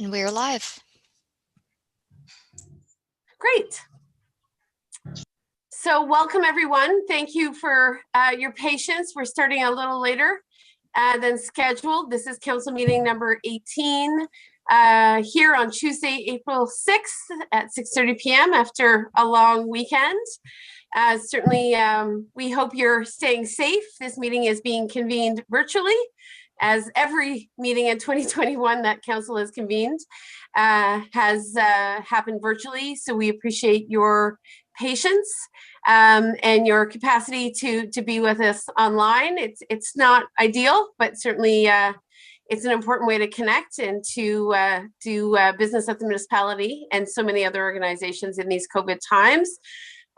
And we're live. Great. So welcome everyone. Thank you for your patience. We're starting a little later than scheduled. This is council meeting number 18 here on Tuesday, April 6th at 6:30 p.m. after a long weekend. Certainly, we hope you're staying safe. This meeting is being convened virtually, as every meeting in 2021 that council has convened has happened virtually. So we appreciate your patience and your capacity to be with us online. It's not ideal, but certainly it's an important way to connect and to do business at the municipality and so many other organizations in these COVID times.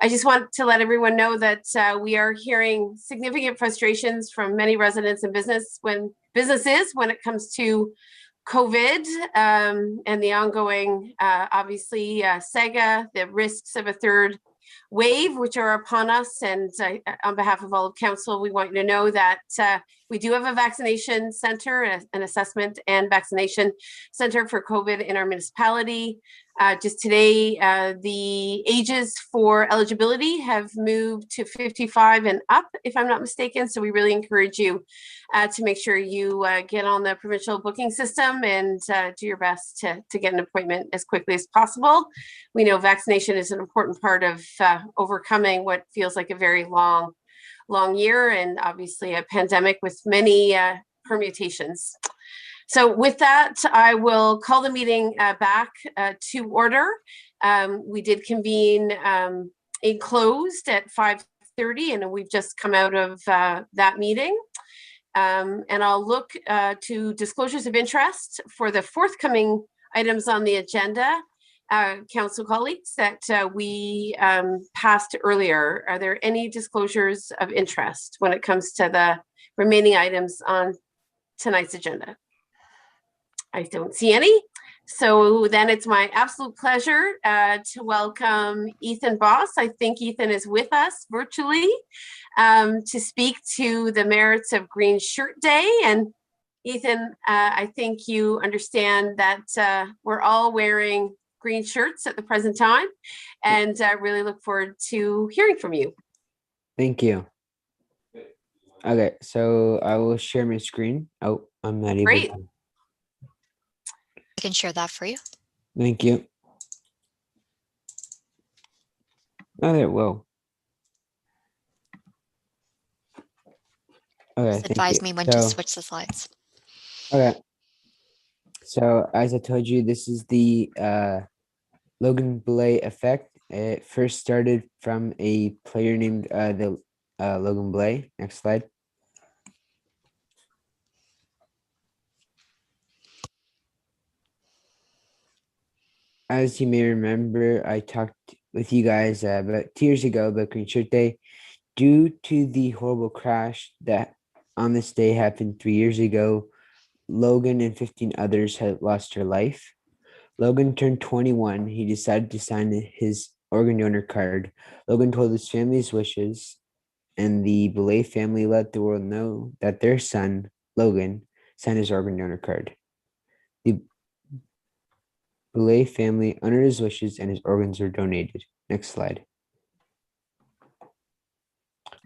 I just want to let everyone know that we are hearing significant frustrations from many residents and businesses when it comes to COVID and the ongoing, obviously, saga, the risks of a third wave, which are upon us. And on behalf of all of council, we want you to know that we do have a vaccination center, an assessment and vaccination center for COVID in our municipality. Just today, the ages for eligibility have moved to 55 and up, if I'm not mistaken. So we really encourage you to make sure you get on the provincial booking system and do your best to get an appointment as quickly as possible. We know vaccination is an important part of overcoming what feels like a very long year, and obviously a pandemic with many permutations. So with that, I will call the meeting back to order. We did convene in closed at 5:30, and we've just come out of that meeting. And I'll look to disclosures of interest for the forthcoming items on the agenda, council colleagues, that we passed earlier. Are there any disclosures of interest when it comes to the remaining items on tonight's agenda? I don't see any. So then it's my absolute pleasure to welcome Ethan Boss. I think Ethan is with us virtually to speak to the merits of Green Shirt Day. And Ethan, I think you understand that we're all wearing green shirts at the present time, and I really look forward to hearing from you. Thank you. Okay, so I will share my screen. Oh, I'm not able Great. to. I can share that for you. Thank you. Oh, there, whoa. Okay, Just advise me when to switch the slides. Okay. So as I told you, this is the Logan Blay effect. It first started from a player named Logan Blay. Next slide. As you may remember, I talked with you guys about 2 years ago about Green Shirt Day. Due to the horrible crash that on this day happened 3 years ago, Logan and 15 others had lost their life. Logan turned 21. He decided to sign his organ donor card. Logan told his family's wishes, and the Belay family let the world know that their son, Logan, signed his organ donor card. The Belay family honored his wishes and his organs were donated. Next slide.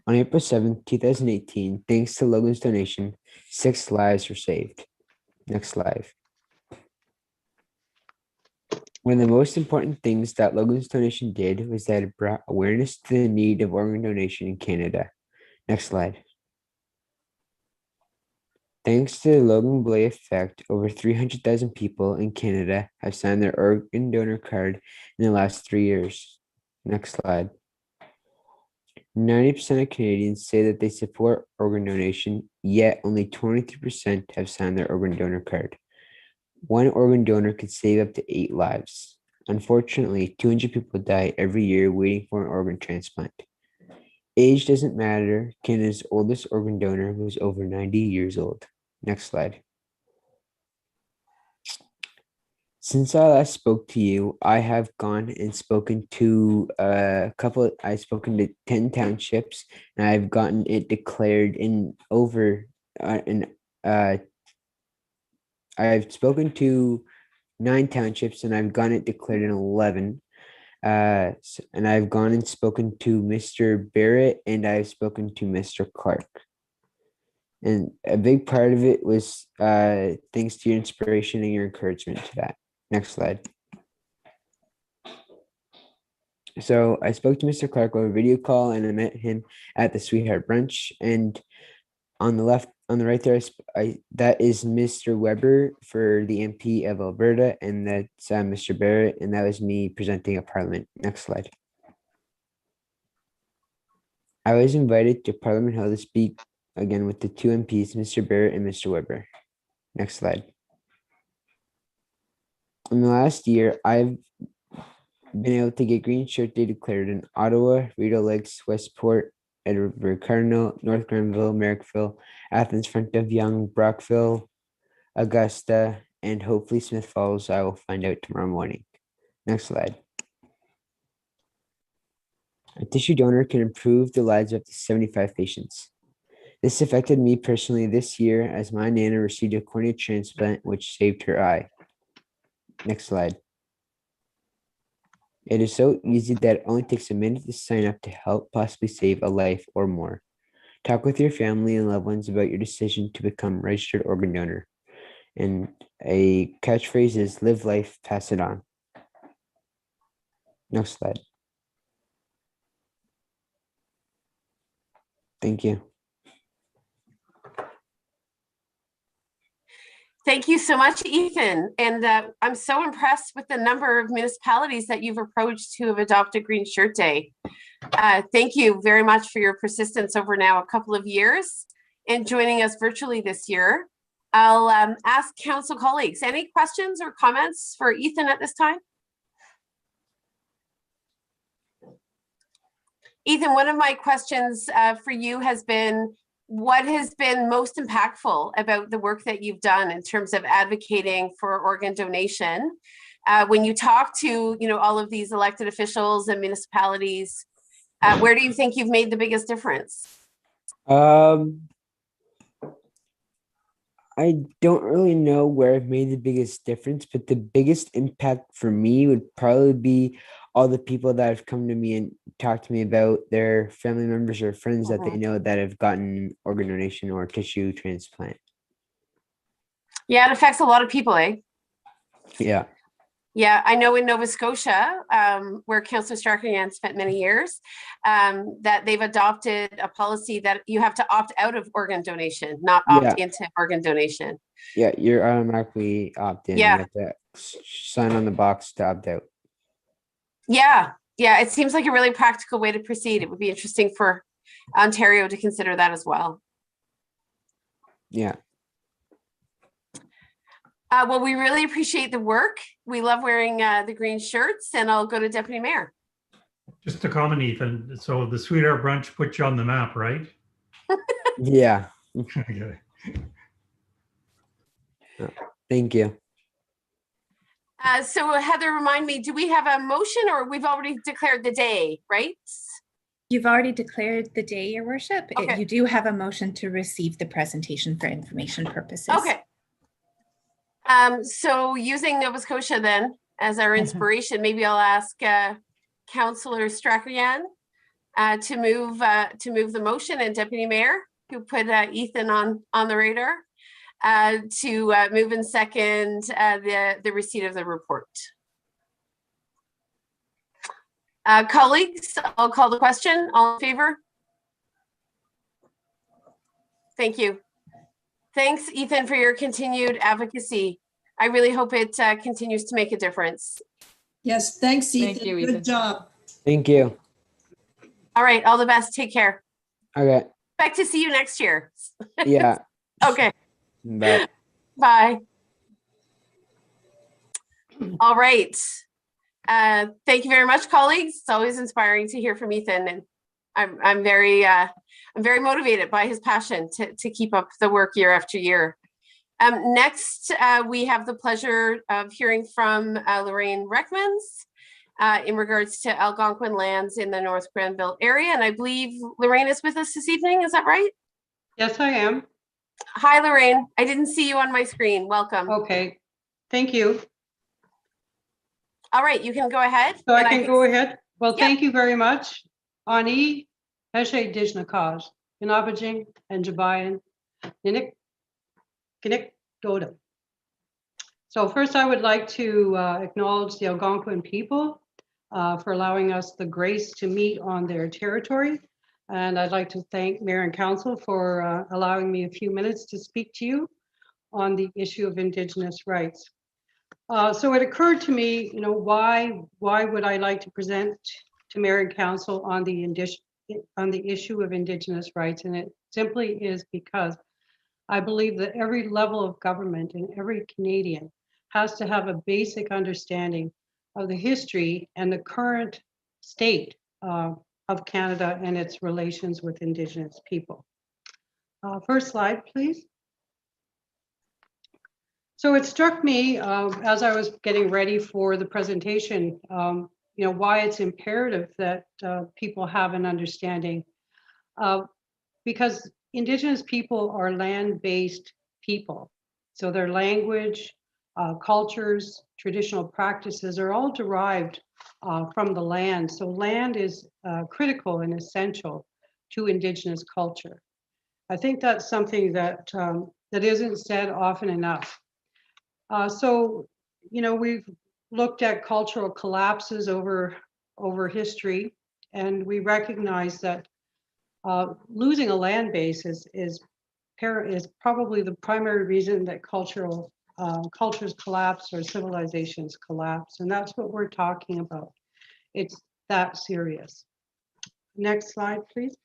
On April 7th, 2018, thanks to Logan's donation, 6 lives were saved. Next slide. One of the most important things that Logan's donation did was that it brought awareness to the need of organ donation in Canada. Next slide. Thanks to the Logan Blay effect, over 300,000 people in Canada have signed their organ donor card in the last 3 years. Next slide. 90% of Canadians say that they support organ donation, yet only 23% have signed their organ donor card. One organ donor could save up to 8 lives. Unfortunately, 200 people die every year waiting for an organ transplant. Age doesn't matter. Canada's oldest organ donor was over 90 years old. Next slide. Since I last spoke to you, I have gone and spoken to I've spoken to 10 townships, and I've gotten it declared I've spoken to 9 townships, and I've gotten it declared in 11. And I've gone and spoken to Mr. Barrett, and I've spoken to Mr. Clark. And a big part of it was thanks to your inspiration and your encouragement to that. Next slide. So I spoke to Mr. Clark over video call, and I met him at the Sweetheart Brunch. And on the right there, that is Mr. Weber for the MP of Alberta, and that's Mr. Barrett, and that was me presenting at Parliament. Next slide. I was invited to Parliament Hill to speak again with the 2 MPs, Mr. Barrett and Mr. Weber. Next slide. In the last year, I've been able to get Green Shirt Day declared in Ottawa, Rideau Lakes, Westport, Edinburgh Cardinal, North Grenville, Merrickville, Athens, Front of Young, Brockville, Augusta, and hopefully Smith Falls. I will find out tomorrow morning. Next slide. A tissue donor can improve the lives of up to 75 patients. This affected me personally this year as my Nana received a cornea transplant, which saved her eye. Next slide. It is so easy that it only takes a minute to sign up to help possibly save a life or more. Talk with your family and loved ones about your decision to become a registered organ donor. And a catchphrase is live life, pass it on. Next slide. Thank you. Thank you so much, Ethan. And I'm so impressed with the number of municipalities that you've approached who have adopted Green Shirt Day. Thank you very much for your persistence over now a couple of years and joining us virtually this year. I'll ask council colleagues, any questions or comments for Ethan at this time? Ethan, one of my questions for you has been, what has been most impactful about the work that you've done in terms of advocating for organ donation? When you talk to, all of these elected officials and municipalities, where do you think you've made the biggest difference? I don't really know where I've made the biggest difference, but the biggest impact for me would probably be all the people that have come to me and talked to me about their family members or friends that they know that have gotten organ donation or tissue transplant. Yeah, it affects a lot of people, eh? Yeah. Yeah, I know in Nova Scotia, where Councillor Strachan spent many years, that they've adopted a policy that you have to opt out of organ donation, not opt into organ donation. Yeah, you're automatically opt-in. Yeah. You have to sign on the box to opt out. Yeah, it seems like a really practical way to proceed. It would be interesting for Ontario to consider that as well. Yeah. Well, we really appreciate the work. We love wearing the green shirts, and I'll go to Deputy Mayor. Just a comment, Ethan. So the Sweetheart Brunch put you on the map, right? Yeah. Okay. Thank you. So Heather, remind me, do we have a motion or we've already declared the day, right? You've already declared the day, Your Worship. Okay. You do have a motion to receive the presentation for information purposes. Okay. So using Nova Scotia then as our inspiration, maybe I'll ask Councillor Strachan to move the motion, and Deputy Mayor, who put Ethan on the radar, to move and second the receipt of the report. Colleagues, I'll call the question. All in favor? Thank you. Thanks, Ethan, for your continued advocacy. I really hope it continues to make a difference. Yes, thanks, Ethan. Thank you, Good Ethan. job. Thank you. All right, all the best. Take care. Okay. Expect to see you next year. Yeah. Okay. Bye. Bye. All right. Thank you very much, colleagues. It's always inspiring to hear from Ethan, and I'm very motivated by his passion to keep up the work year after year. Next, we have the pleasure of hearing from Lorraine Reckmans in regards to Algonquin lands in the North Grenville area, and I believe Lorraine is with us this evening. Is that right? Yes, I am. Hi, Lorraine. I didn't see you on my screen. Welcome. Okay, thank you. All right, you can go ahead. So I and can go ahead. Well, Yep. thank you very much. Ani, Heshe Dijnakaj, Inabajing, and Jabayan, Ninik, Kinik, Doda. So first I would like to acknowledge the Algonquin people for allowing us the grace to meet on their territory. And I'd like to thank Mayor and Council for allowing me a few minutes to speak to you on the issue of Indigenous rights. So it occurred to me, why would I like to present to Mayor and Council on the issue of Indigenous rights? And it simply is because I believe that every level of government and every Canadian has to have a basic understanding of the history and the current state of Canada and its relations with Indigenous people. First slide, please. So it struck me as I was getting ready for the presentation, why it's imperative that people have an understanding, because Indigenous people are land-based people. So their language, cultures, traditional practices are all derived from the land. So land is critical and essential to Indigenous culture. I think that's something that that isn't said often enough. So, we've looked at cultural collapses over history, and we recognize that losing a land base is probably the primary reason that cultures collapse or civilizations collapse, and that's what we're talking about. It's that serious. Next slide, please.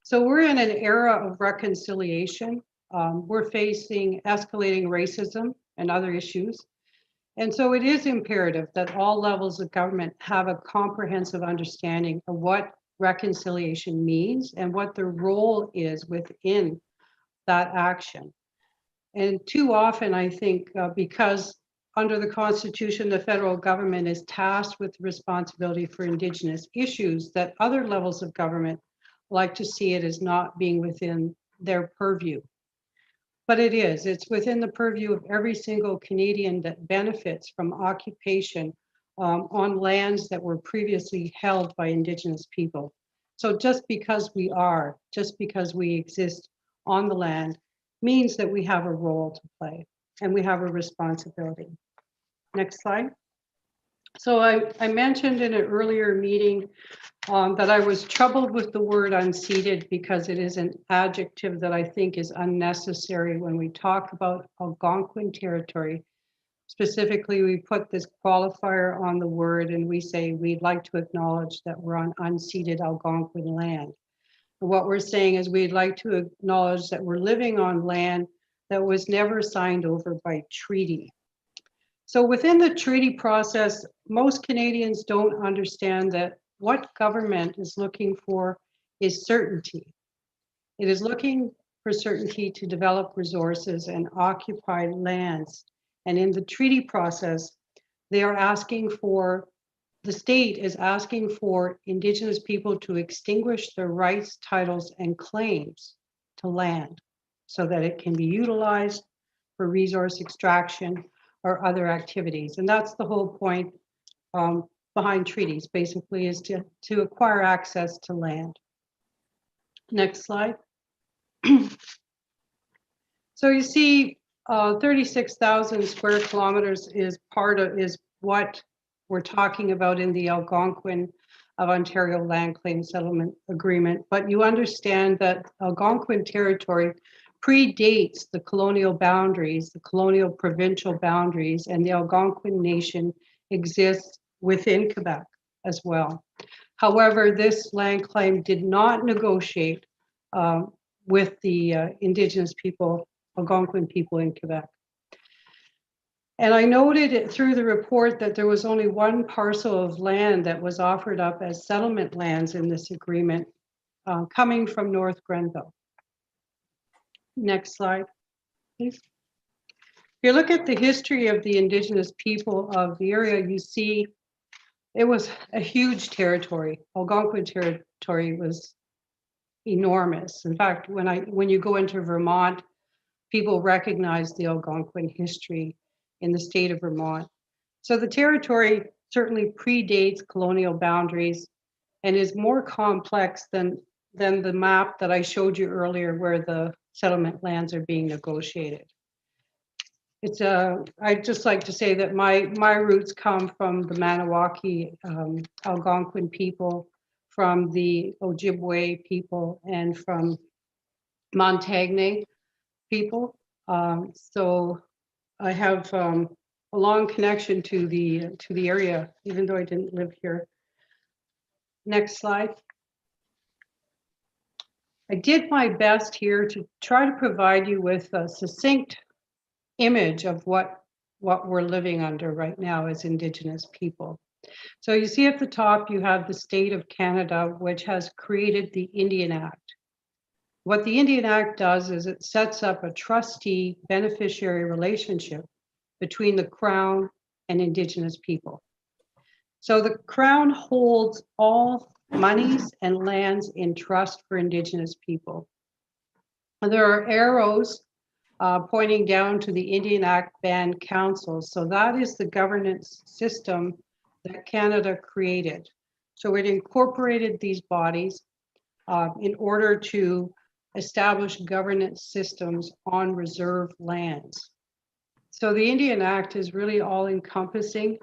So we're in an era of reconciliation. We're facing escalating racism and other issues. And so it is imperative that all levels of government have a comprehensive understanding of what reconciliation means and what their role is within that action. And too often, I think, because under the Constitution, the federal government is tasked with the responsibility for Indigenous issues, that other levels of government like to see it as not being within their purview. But it is, it's within the purview of every single Canadian that benefits from occupation on lands that were previously held by Indigenous people. So just because we exist on the land means that we have a role to play and we have a responsibility. Next slide. So I mentioned in an earlier meeting that I was troubled with the word unceded because it is an adjective that I think is unnecessary when we talk about Algonquin territory. Specifically, we put this qualifier on the word and we say we'd like to acknowledge that we're on unceded Algonquin land. And what we're saying is we'd like to acknowledge that we're living on land that was never signed over by treaty. So within the treaty process, most Canadians don't understand that what government is looking for is certainty. It is looking for certainty to develop resources and occupy lands. And in the treaty process, they are asking for, the state is asking for Indigenous people to extinguish their rights, titles, and claims to land so that it can be utilized for resource extraction or other activities. And that's the whole point behind treaties, basically, is to acquire access to land. Next slide. So you see 36,000 square kilometers is what we're talking about in the Algonquin of Ontario Land Claim Settlement Agreement. But you understand that Algonquin territory predates the colonial boundaries, the colonial provincial boundaries, and the Algonquin Nation exists within Quebec as well. However, this land claim did not negotiate with the Indigenous people, Algonquin people in Quebec. And I noted it through the report that there was only one parcel of land that was offered up as settlement lands in this agreement, coming from North Grenville. Next slide, please. If you look at the history of the Indigenous people of the area, you see it was a huge territory. Algonquin territory was enormous. In fact, when you go into Vermont, people recognize the Algonquin history in the state of Vermont. So the territory certainly predates colonial boundaries and is more complex than the map that I showed you earlier where the settlement lands are being negotiated. It's I'd just like to say that my roots come from the Maniwaki Algonquin people, from the Ojibwe people, and from Montagnais people. So I have a long connection to the area, even though I didn't live here. Next slide. I did my best here to try to provide you with a succinct image of what we're living under right now as Indigenous people. So you see at the top, you have the state of Canada, which has created the Indian Act. What the Indian Act does is it sets up a trustee beneficiary relationship between the Crown and Indigenous people. So the Crown holds all monies and lands in trust for Indigenous people. And there are arrows pointing down to the Indian Act Band Councils. So that is the governance system that Canada created. So it incorporated these bodies in order to establish governance systems on reserve lands. So the Indian Act is really all encompassing.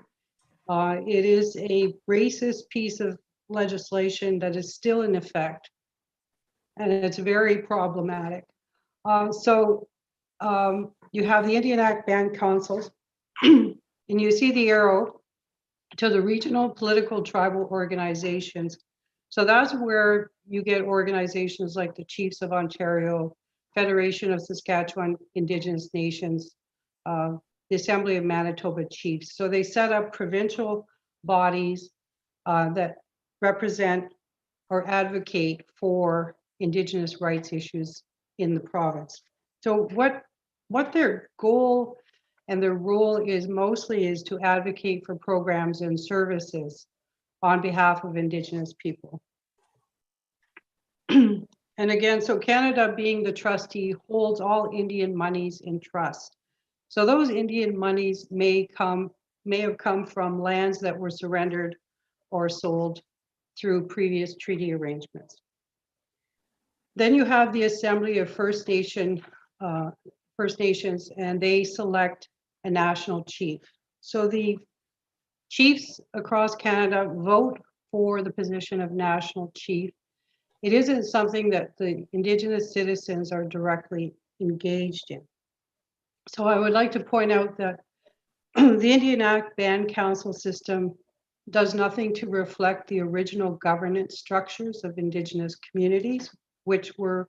It is a racist piece of legislation that is still in effect, and it's very problematic. You have the Indian Act Band Councils, and you see the arrow to the regional political tribal organizations. So that's where you get organizations like the Chiefs of Ontario, Federation of Saskatchewan Indigenous Nations, the Assembly of Manitoba Chiefs. So they set up provincial bodies that represent or advocate for Indigenous rights issues in the province. So what their goal and their role is mostly is to advocate for programs and services on behalf of Indigenous people. And again, so Canada, being the trustee, holds all Indian monies in trust. So those Indian monies may have come from lands that were surrendered or sold through previous treaty arrangements. Then you have the Assembly of First Nations, and they select a national chief. So the chiefs across Canada vote for the position of national chief. It isn't something that the Indigenous citizens are directly engaged in. So I would like to point out that the Indian Act Band Council system does nothing to reflect the original governance structures of Indigenous communities, which were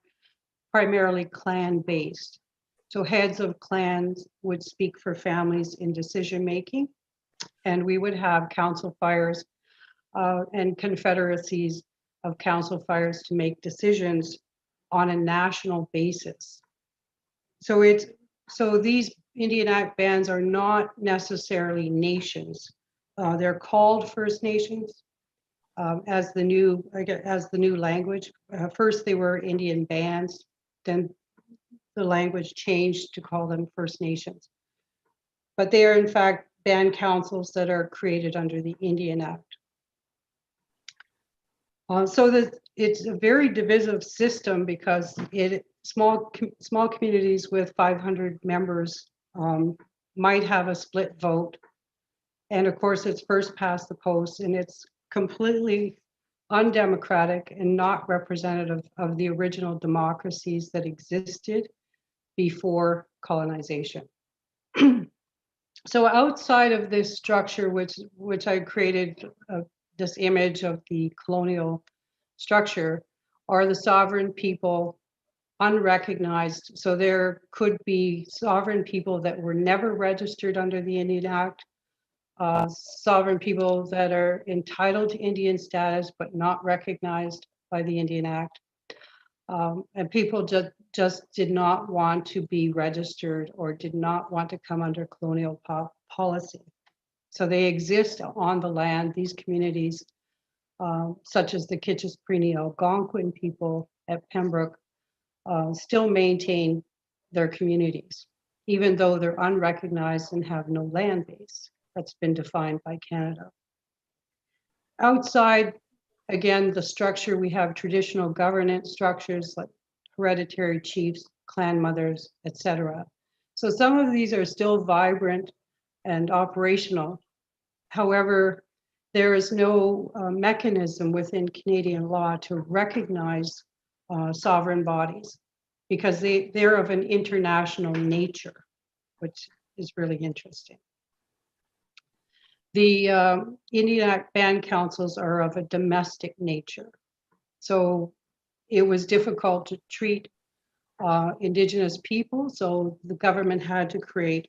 primarily clan-based. So heads of clans would speak for families in decision-making, and we would have council fires and confederacies of council fires to make decisions on a national basis. So these Indian Act bands are not necessarily nations. They're called First Nations as the new language. First they were Indian bands, then the language changed to call them First Nations. But they are in fact band councils that are created under the Indian Act. So that it's a very divisive system because small communities with 500 members might have a split vote. And of course, it's first past the post, and it's completely undemocratic and not representative of the original democracies that existed before colonization. So outside of this structure, which I created this image of the colonial structure, are the sovereign people unrecognized. So there could be sovereign people that were never registered under the Indian Act, sovereign people that are entitled to Indian status but not recognized by the Indian Act. And people just did not want to be registered or did not want to come under colonial policy. So they exist on the land. These communities, such as the Kitchis-Creenie Algonquin people at Pembroke, still maintain their communities, even though they're unrecognized and have no land base. that's been defined by Canada. Outside, again, the structure, we have traditional governance structures like hereditary chiefs, clan mothers, etc. So some of these are still vibrant and operational. However, there is no mechanism within Canadian law to recognize sovereign bodies because they're of an international nature, which is really interesting. The Indian Act band councils are of a domestic nature. So it was difficult to treat Indigenous people, so the government had to create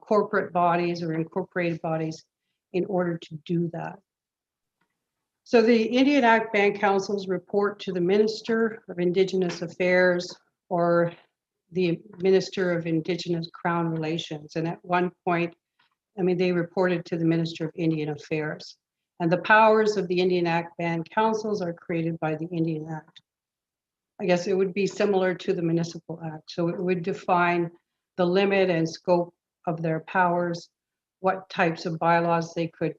corporate bodies or incorporated bodies in order to do that. So the Indian Act band councils report to the Minister of Indigenous Affairs or the Minister of Indigenous Crown Relations. And at one point, I mean, they reported to the Minister of Indian Affairs. And the powers of the Indian Act band councils are created by the Indian Act. I guess it would be similar to the Municipal Act. So it would define the limit and scope of their powers, what types of bylaws they could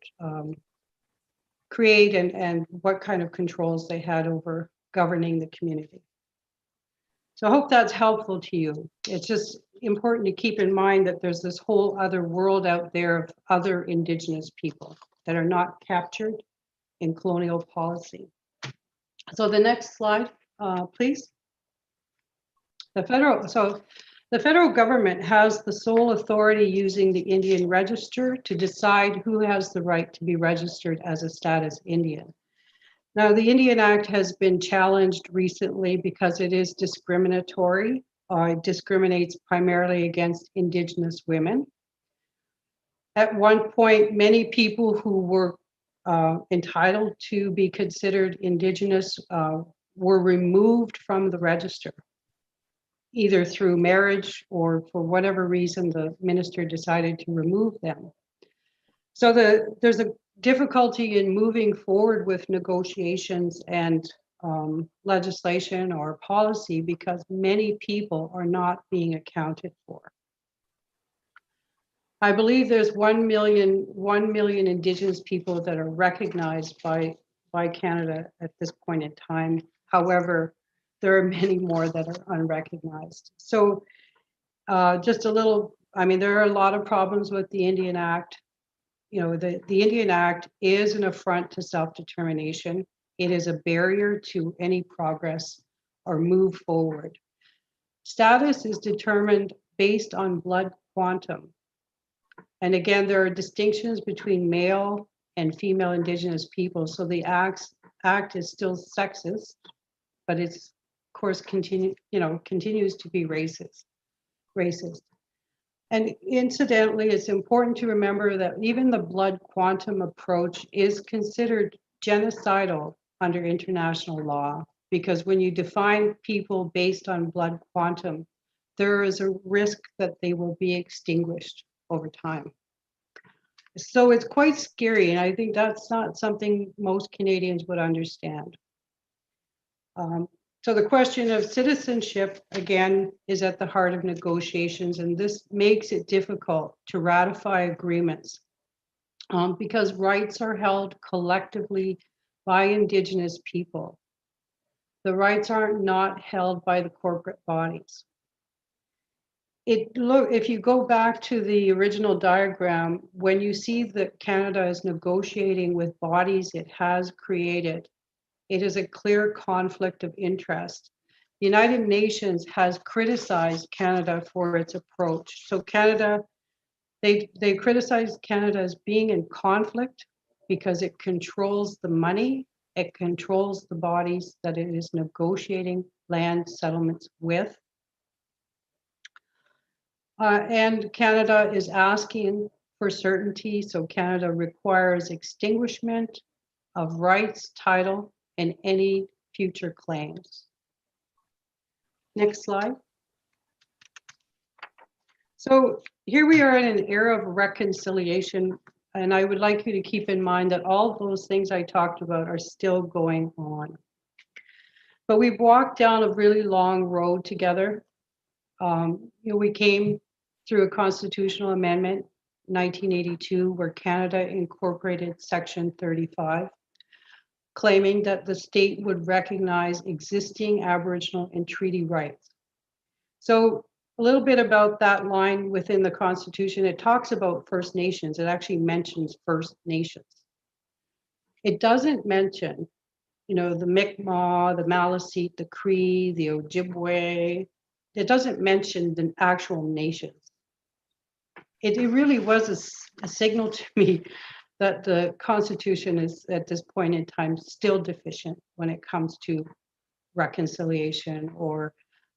create, and what kind of controls they had over governing the community. So I hope that's helpful to you. It's just important to keep in mind that there's this whole other world out there of other Indigenous people that are not captured in colonial policy. So the next slide, please. The federal government has the sole authority using the Indian Register to decide who has the right to be registered as a status Indian. Now, the Indian Act has been challenged recently because it is discriminatory. It discriminates primarily against Indigenous women. At one point, many people who were entitled to be considered Indigenous were removed from the register, either through marriage or for whatever reason the minister decided to remove them. So there's a difficulty in moving forward with negotiations and legislation or policy because many people are not being accounted for. I believe there's 1 million Indigenous people that are recognized by Canada at this point in time. However, there are many more that are unrecognized. So just a little, I mean, there are a lot of problems with the Indian Act. You know, the Indian Act is an affront to self-determination. It is a barrier to any progress or move forward. Status is determined based on blood quantum. And again, there are distinctions between male and female Indigenous people. So the act is still sexist, but it's, of course, continues to be racist. And incidentally, it's important to remember that even the blood quantum approach is considered genocidal under international law, because when you define people based on blood quantum, there is a risk that they will be extinguished over time. So it's quite scary, and I think that's not something most Canadians would understand. So the question of citizenship, again, is at the heart of negotiations, and this makes it difficult to ratify agreements because rights are held collectively by Indigenous people. The rights are not held by the corporate bodies. If you go back to the original diagram, when you see that Canada is negotiating with bodies it has created, it is a clear conflict of interest. The United Nations has criticized Canada for its approach. So Canada, they criticize Canada as being in conflict because it controls the money, it controls the bodies that it is negotiating land settlements with. And Canada is asking for certainty. So Canada requires extinguishment of rights, title, and any future claims. Next slide. So here we are in an era of reconciliation, and I would like you to keep in mind that all of those things I talked about are still going on. But we've walked down a really long road together. We came through a constitutional amendment. 1982, where Canada incorporated Section 35, claiming that the state would recognize existing Aboriginal and treaty rights. So a little bit about that line within the Constitution. It talks about First Nations. It actually mentions First Nations. It doesn't mention, the Mi'kmaq, the Maliseet, the Cree, the Ojibwe. It doesn't mention the actual nations. It really was a signal to me that the Constitution is at this point in time still deficient when it comes to reconciliation or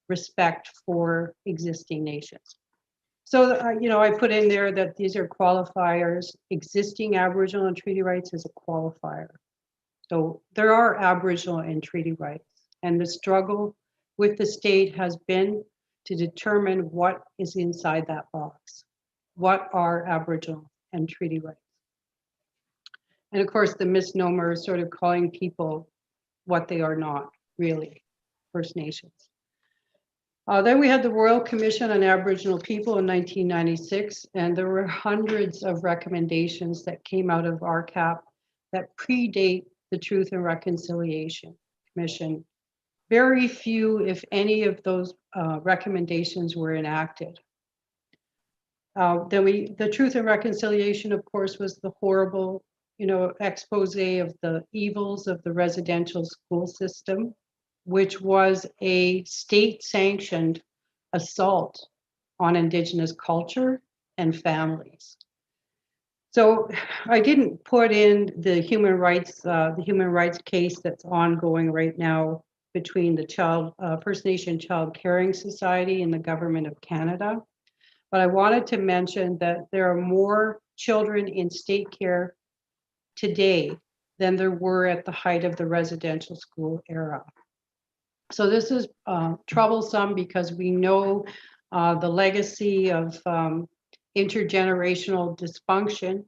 respect for existing nations. So, I put in there that these are qualifiers. Existing Aboriginal and treaty rights is a qualifier. So there are Aboriginal and treaty rights, and the struggle with the state has been to determine what is inside that box. What are Aboriginal and treaty rights? And of course, the misnomer is sort of calling people what they are not really, First Nations. Then we had the Royal Commission on Aboriginal People in 1996, and there were hundreds of recommendations that came out of RCAP that predate the Truth and Reconciliation Commission. Very few, if any, of those recommendations were enacted. The Truth and Reconciliation, of course, was the horrible, expose of the evils of the residential school system, which was a state-sanctioned assault on Indigenous culture and families. So I didn't put in the human rights case that's ongoing right now between the First Nation Child Caring Society and the Government of Canada. But I wanted to mention that there are more children in state care today than there were at the height of the residential school era. So this is troublesome because we know the legacy of intergenerational dysfunction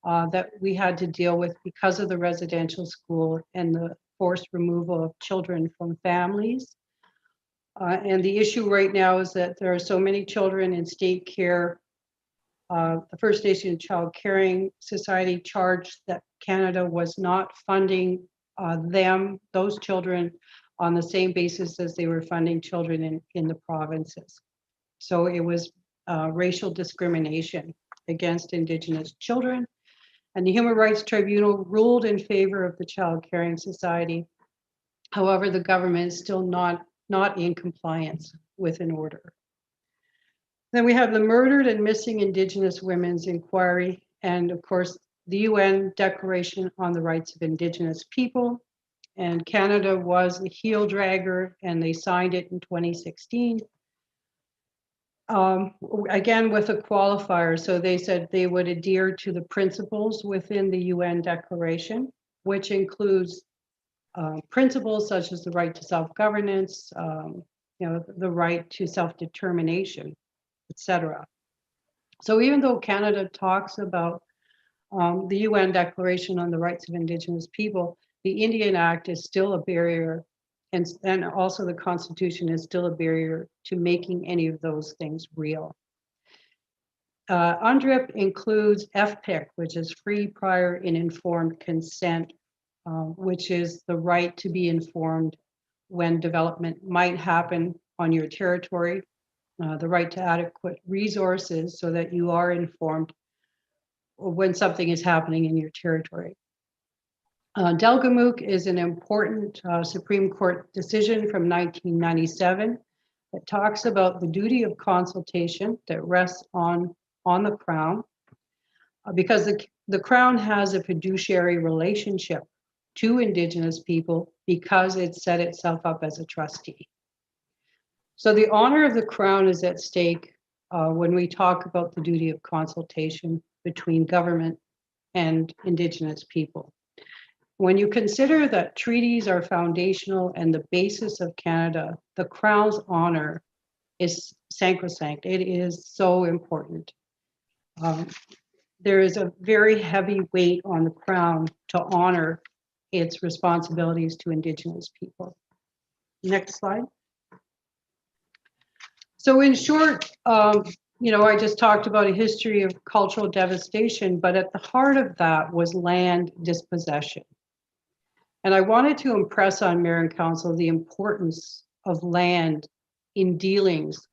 that we had to deal with because of the residential school and the forced removal of children from families. And the issue right now is that there are so many children in state care. The First Nation Child Caring Society charged that Canada was not funding those children, on the same basis as they were funding children in the provinces. So it was racial discrimination against Indigenous children. And the Human Rights Tribunal ruled in favor of the Child Caring Society. However, the government is still not in compliance with an order. Then we have the Murdered and Missing Indigenous Women's Inquiry, and of course, the UN Declaration on the Rights of Indigenous People. And Canada was the heel dragger, and they signed it in 2016. Again, with a qualifier. So they said they would adhere to the principles within the UN Declaration, which includes principles such as the right to self-governance, the right to self-determination, etc. So even though Canada talks about the UN Declaration on the Rights of Indigenous People, the Indian Act is still a barrier, and also the Constitution is still a barrier to making any of those things real. UNDRIP includes FPIC, which is free, prior, and informed consent, which is the right to be informed when development might happen on your territory, the right to adequate resources so that you are informed when something is happening in your territory. Delgamuukw is an important Supreme Court decision from 1997 that talks about the duty of consultation that rests on the Crown, because the Crown has a fiduciary relationship to Indigenous people because it set itself up as a trustee. So the honor of the Crown is at stake when we talk about the duty of consultation between government and Indigenous people. When you consider that treaties are foundational and the basis of Canada, the Crown's honor is sacrosanct. It is so important. There is a very heavy weight on the Crown to honor its responsibilities to Indigenous people. Next slide. So in short, I just talked about a history of cultural devastation, but at the heart of that was land dispossession. And I wanted to impress on Mayor and Council the importance of land in dealings,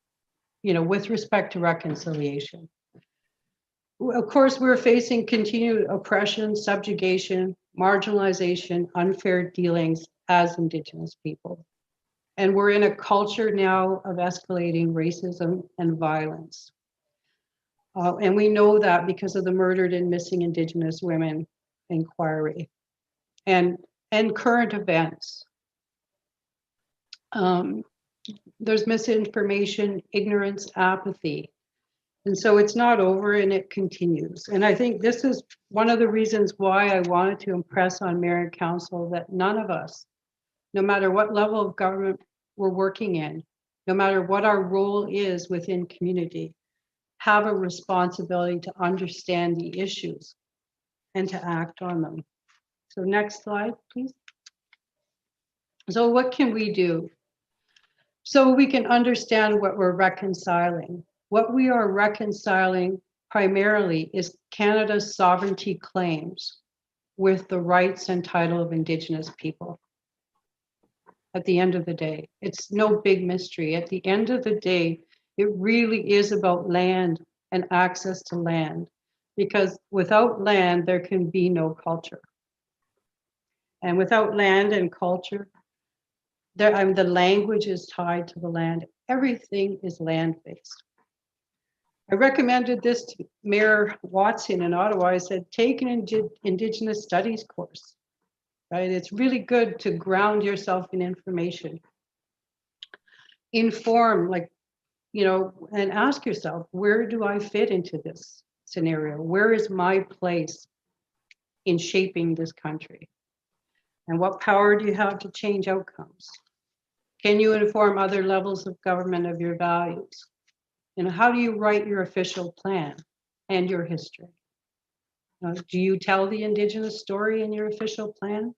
with respect to reconciliation. Of course, we're facing continued oppression, subjugation, marginalization, unfair dealings as Indigenous people. And we're in a culture now of escalating racism and violence. And we know that because of the Murdered and Missing Indigenous Women inquiry and current events. There's misinformation, ignorance, apathy. And so it's not over and it continues. And I think this is one of the reasons why I wanted to impress on Mayor and Council that none of us, no matter what level of government we're working in, no matter what our role is within community, have a responsibility to understand the issues and to act on them. So next slide, please. So what can we do? So we can understand what we're reconciling. What we are reconciling primarily is Canada's sovereignty claims with the rights and title of Indigenous people. At the end of the day, it's no big mystery. At the end of the day, it really is about land and access to land, because without land, there can be no culture. And without land and culture, the language is tied to the land. Everything is land-based. I recommended this to Mayor Watson in Ottawa. I said, take an Indigenous studies course, right? It's really good to ground yourself in information. Inform, and ask yourself, where do I fit into this scenario? Where is my place in shaping this country? And what power do you have to change outcomes? Can you inform other levels of government of your values? How do you write your official plan and your history? Do you tell the Indigenous story in your official plan?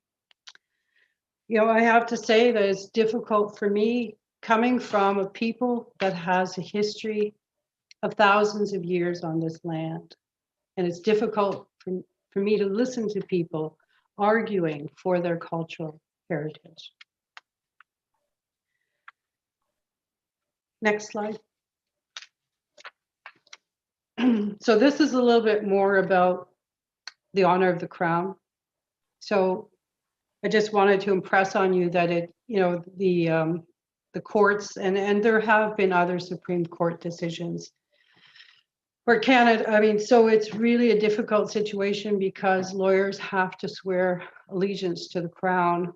I have to say that it's difficult for me coming from a people that has a history of thousands of years on this land. And it's difficult for me to listen to people arguing for their cultural heritage. Next slide. So this is a little bit more about the honor of the Crown. So I just wanted to impress on you that the courts, and there have been other Supreme Court decisions for Canada. So it's really a difficult situation because lawyers have to swear allegiance to the Crown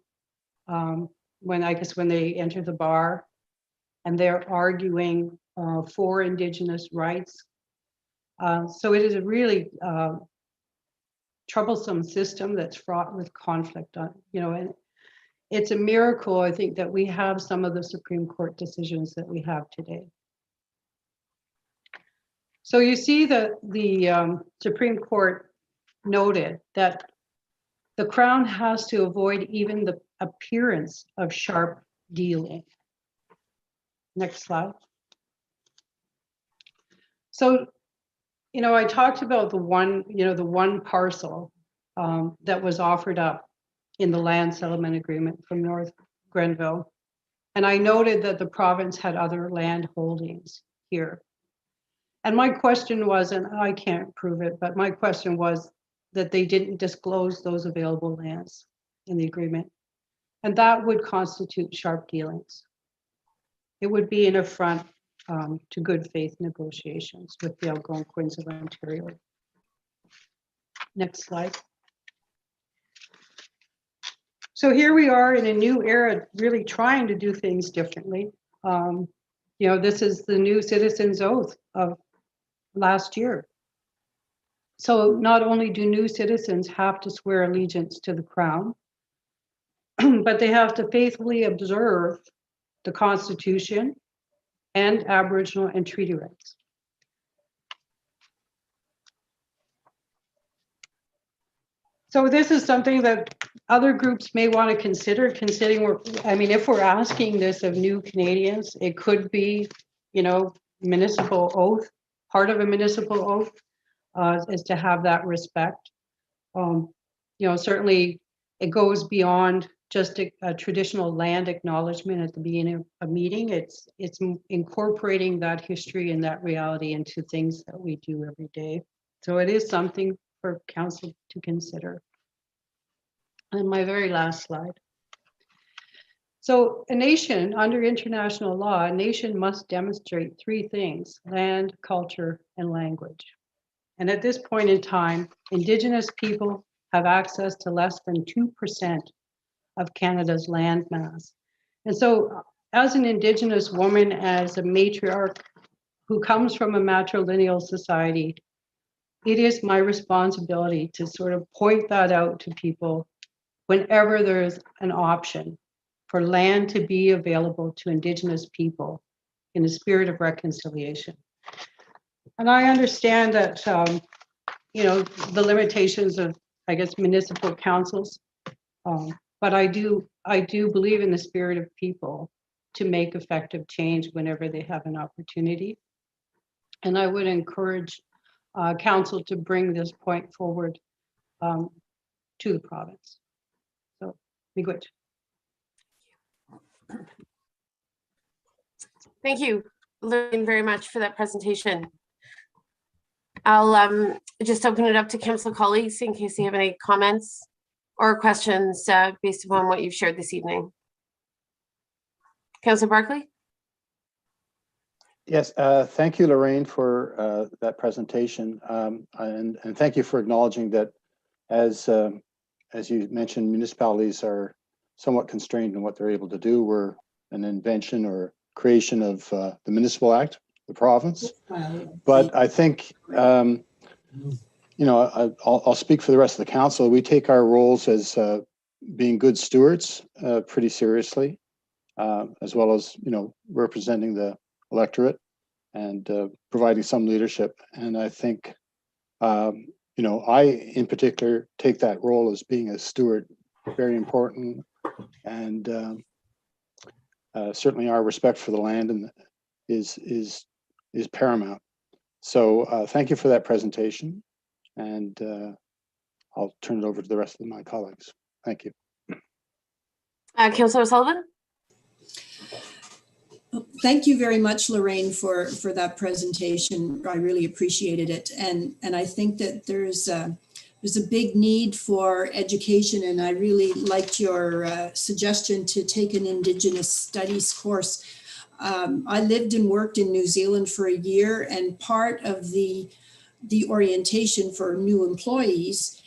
when they enter the bar, and they're arguing for Indigenous rights. So it is a really troublesome system that's fraught with conflict. And it's a miracle, I think, that we have some of the Supreme Court decisions that we have today. So you see that the Supreme Court noted that the Crown has to avoid even the appearance of sharp dealing. Next slide. So, I talked about the one parcel that was offered up in the land settlement agreement from North Grenville. And I noted that the province had other land holdings here. And my question was, and I can't prove it, but my question was that they didn't disclose those available lands in the agreement. And that would constitute sharp dealings. It would be an affront to good faith negotiations with the Algonquins of Ontario. Next slide. So here we are in a new era, really trying to do things differently. This is the new citizens' oath of last year. So not only do new citizens have to swear allegiance to the Crown, but they have to faithfully observe the Constitution and Aboriginal and treaty rights. So this is something that other groups may want to consider, if we're asking this of new Canadians, it could be, municipal oath part of a municipal oath, is to have that respect. Certainly it goes beyond just a traditional land acknowledgement at the beginning of a meeting. It's incorporating that history and that reality into things that we do every day. So it is something for council to consider. And my very last slide. So a nation, under international law, a nation must demonstrate three things: land, culture, and language. And at this point in time, Indigenous people have access to less than 2% of Canada's land mass. And so as an Indigenous woman, as a matriarch who comes from a matrilineal society, it is my responsibility to sort of point that out to people whenever there's an option for land to be available to Indigenous people in the spirit of reconciliation. And I understand that, the limitations of, I guess, municipal councils, but I do believe in the spirit of people to make effective change whenever they have an opportunity. And I would encourage council to bring this point forward to the province. So, be good. Thank you, Lorraine, very much for that presentation. I'll just open it up to council colleagues in case they have any comments or questions based upon what you've shared this evening. Councillor Barkley? Yes, thank you, Lorraine, for that presentation. And thank you for acknowledging that as you mentioned, municipalities are somewhat constrained in what they're able to do. We're an invention or creation of the Municipal Act, the province. But I think, I'll speak for the rest of the council. We take our roles as being good stewards pretty seriously, as well as, representing the electorate and providing some leadership. And I think, I in particular take that role as being a steward very important, and certainly our respect for the land and is paramount. So thank you for that presentation, and I'll turn it over to the rest of my colleagues. Thank you. Councillor Sullivan? Thank you very much, Lorraine, for that presentation. I really appreciated it. And I think that there's a big need for education, and I really liked your suggestion to take an Indigenous studies course. I lived and worked in New Zealand for a year, and part of the orientation for new employees,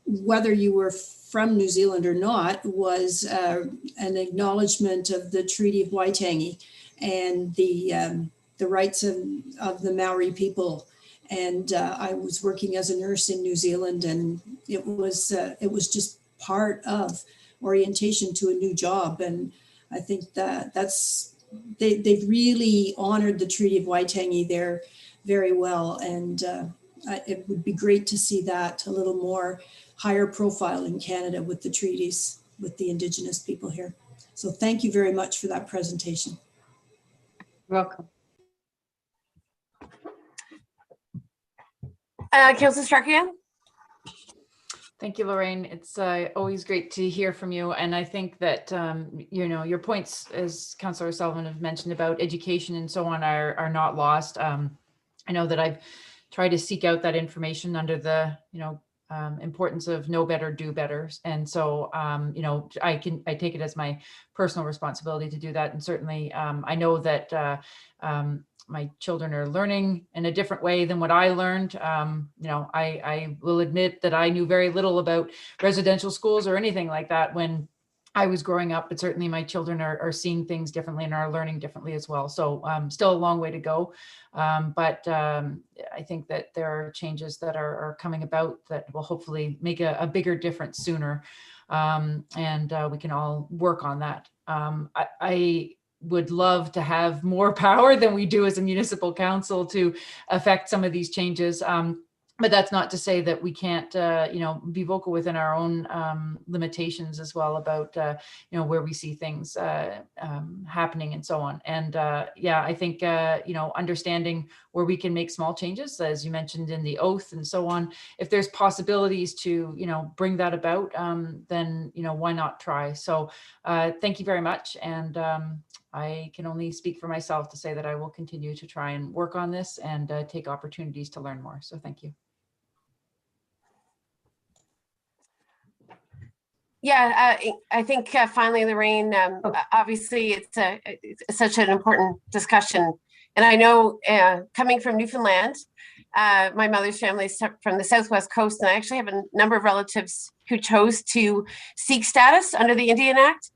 whether you were from New Zealand or not, was an acknowledgement of the Treaty of Waitangi and the rights of the Maori people. And I was working as a nurse in New Zealand, and it was just part of orientation to a new job. And I think they've really honored the Treaty of Waitangi there very well. And it would be great to see that a little more higher profile in Canada with the treaties with the Indigenous people here. So thank you very much for that presentation. Welcome. Councillor Strachan? Thank you, Lorraine. It's always great to hear from you. And I think that, your points, as Councillor Sullivan have mentioned about education and so on, are not lost. I know that I've tried to seek out that information under the, importance of know better, do better. And so, I take it as my personal responsibility to do that. And certainly I know that my children are learning in a different way than what I learned. I will admit that I knew very little about residential schools or anything like that when I was growing up, but certainly my children are seeing things differently and are learning differently as well. So still a long way to go. But I think that there are changes that are coming about that will hopefully make a bigger difference sooner. And we can all work on that. I would love to have more power than we do as a municipal council to affect some of these changes. but that's not to say that we can't, be vocal within our own limitations as well about, where we see things happening and so on. And I think, understanding where we can make small changes, as you mentioned in the oath and so on, if there's possibilities to, bring that about, then, why not try? So thank you very much. And I can only speak for myself to say that I will continue to try and work on this and take opportunities to learn more. So thank you. Yeah, I think finally, Lorraine, obviously it's such an important discussion. And I know coming from Newfoundland, my mother's family is from the Southwest Coast, and I actually have a number of relatives who chose to seek status under the Indian Act,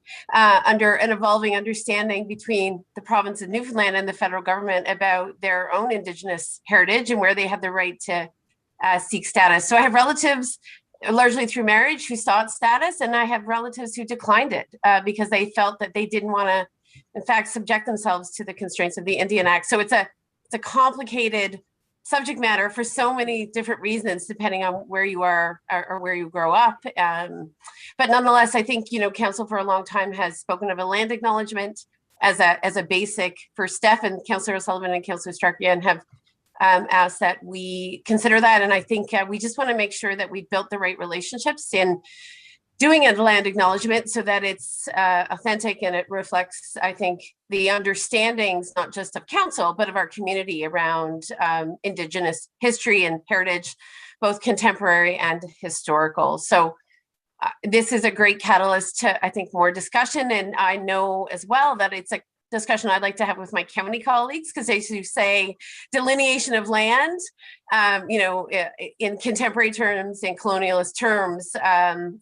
under an evolving understanding between the province of Newfoundland and the federal government about their own Indigenous heritage and where they have the right to seek status. So I have relatives largely through marriage who sought status, and I have relatives who declined it because they felt that they didn't want to, in fact, subject themselves to the constraints of the Indian Act. So it's a complicated subject matter for so many different reasons, depending on where you are or where you grow up. But nonetheless, I think, Council for a long time has spoken of a land acknowledgement as a basic first step, and Councillor O'Sullivan and Councillor Starkian have asked that we consider that. And I think we just want to make sure that we've built the right relationships in doing a land acknowledgement so that it's authentic and it reflects, I think, the understandings, not just of council, but of our community around Indigenous history and heritage, both contemporary and historical. So this is a great catalyst to, I think, more discussion. And I know as well that it's a discussion I'd like to have with my county colleagues, because as you say, delineation of land, in contemporary terms, in colonialist terms,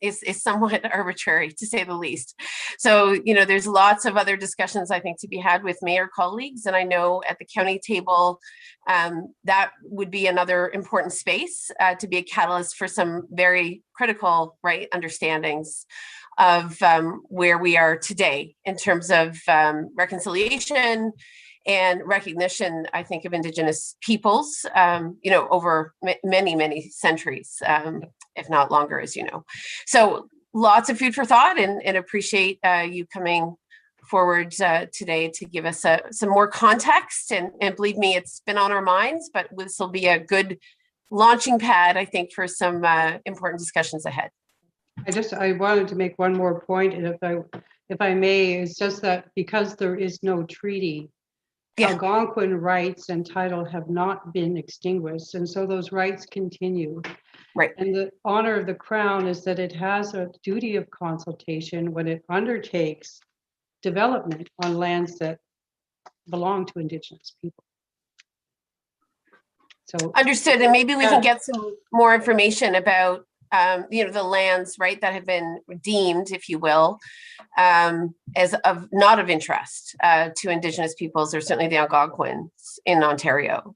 is somewhat arbitrary, to say the least. So, there's lots of other discussions, I think, to be had with mayor colleagues. And I know at the county table, that would be another important space to be a catalyst for some very critical, right, understandings of where we are today in terms of reconciliation and recognition, I think, of Indigenous peoples, over many, many centuries, if not longer, as you know. So lots of food for thought, and appreciate you coming forward today to give us some more context. And believe me, it's been on our minds, but this will be a good launching pad, I think, for some important discussions ahead. I wanted to make one more point, and if I may, it's just that because there is no treaty, Algonquin rights and title have not been extinguished, and so those rights continue. Right. And the honor of the Crown is that it has a duty of consultation when it undertakes development on lands that belong to Indigenous people. So understood, and maybe we can get some more information about the lands, right, that have been deemed, if you will, as of not of interest to Indigenous peoples, or certainly the Algonquins in Ontario.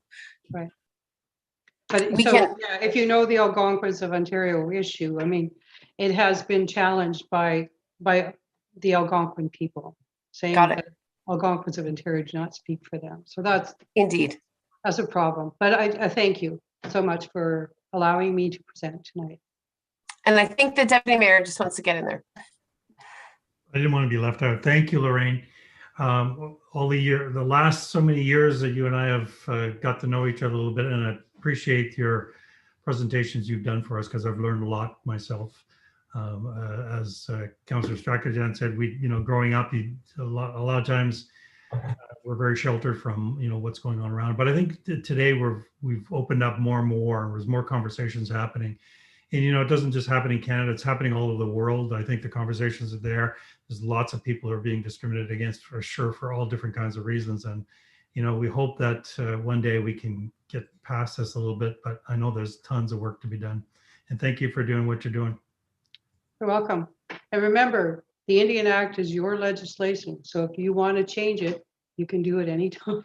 Right. But if you know the Algonquins of Ontario issue, I mean, it has been challenged by the Algonquin people, saying that Algonquins of Ontario do not speak for them. So that's a problem. But I thank you so much for allowing me to present tonight. And I think the deputy mayor just wants to get in there. I didn't want to be left out. Thank you, Lorraine. The last so many years that you and I have got to know each other a little bit, and I appreciate your presentations you've done for us, because I've learned a lot myself. As Councillor Strachan said, growing up, a lot of times we're very sheltered from what's going on around. But I think today we've opened up more and more, and there's more conversations happening. And, it doesn't just happen in Canada, it's happening all over the world. I think the conversations are there. There's lots of people who are being discriminated against, for sure, for all different kinds of reasons. And, we hope that one day we can get past this a little bit, but I know there's tons of work to be done. And thank you for doing what you're doing. You're welcome. And remember, the Indian Act is your legislation. So if you want to change it, you can do it anytime.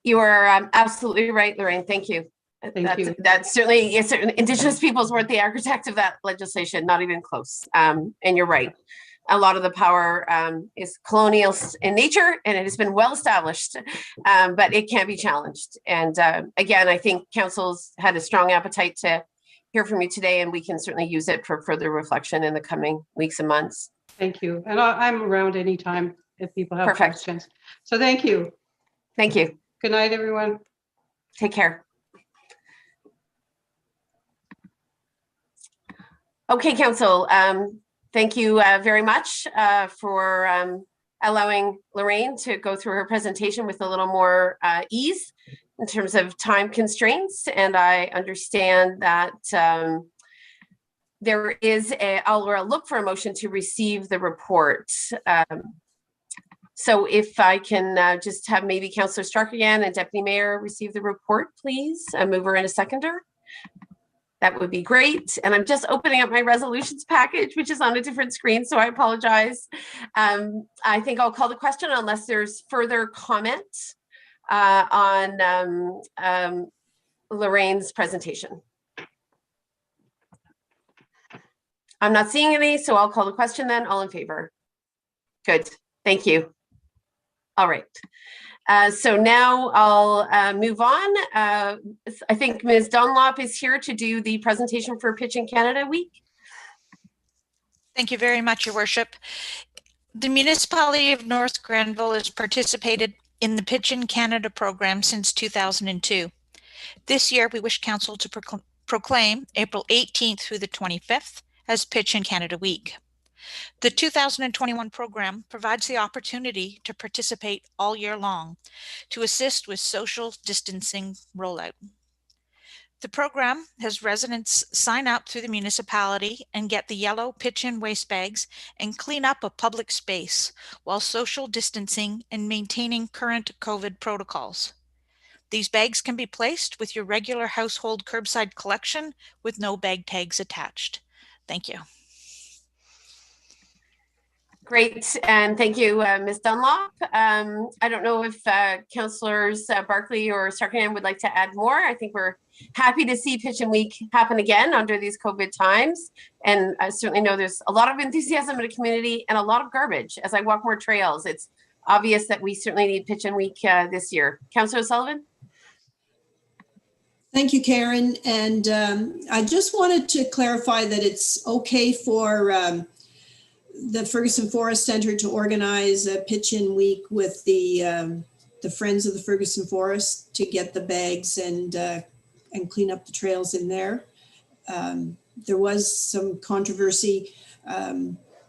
You are absolutely right, Lorraine. Thank you. Thank you. That's certainly, Indigenous peoples weren't the architect of that legislation, not even close. And you're right. a lot of the power is colonial in nature, and it has been well established, but it can be challenged. And again, I think council's had a strong appetite to hear from you today, and we can certainly use it for further reflection in the coming weeks and months. Thank you. And I'm around anytime if people have Perfect. questions. So thank you. Thank you. Good night, everyone. Take care. Okay, council. Thank you very much for allowing Lorraine to go through her presentation with a little more ease in terms of time constraints. And I understand that there is I'll look for a motion to receive the report. So if I can just have maybe Councillor Stark again and Deputy Mayor receive the report, please, a mover and a seconder. That would be great. And I'm just opening up my resolutions package, which is on a different screen, so I apologize. I think I'll call the question unless there's further comment on Lorraine's presentation. I'm not seeing any, so I'll call the question then. All in favor? Good, thank you. All right. So now I'll move on. I think Ms. Dunlop is here to do the presentation for Pitch in Canada Week. Thank you very much, Your Worship. The municipality of North Grenville has participated in the Pitch in Canada program since 2002. This year, we wish Council to proclaim April 18th through the 25th as Pitch in Canada Week. The 2021 program provides the opportunity to participate all year long to assist with social distancing rollout. The program has residents sign up through the municipality and get the yellow pitch-in waste bags and clean up a public space while social distancing and maintaining current COVID protocols. These bags can be placed with your regular household curbside collection with no bag tags attached. Thank you. Great, and thank you, Ms. Dunlop. I don't know if councillors Barkley or Sarkisian would like to add more. I think we're happy to see Pitch in Week happen again under these COVID times. And I certainly know there's a lot of enthusiasm in the community and a lot of garbage. As I walk more trails, it's obvious that we certainly need Pitch in Week this year. Councillor Sullivan? Thank you, Karen. And I just wanted to clarify that it's okay for the Ferguson Forest Centre to organize a pitch-in week with the Friends of the Ferguson Forest to get the bags and clean up the trails in there. There was some controversy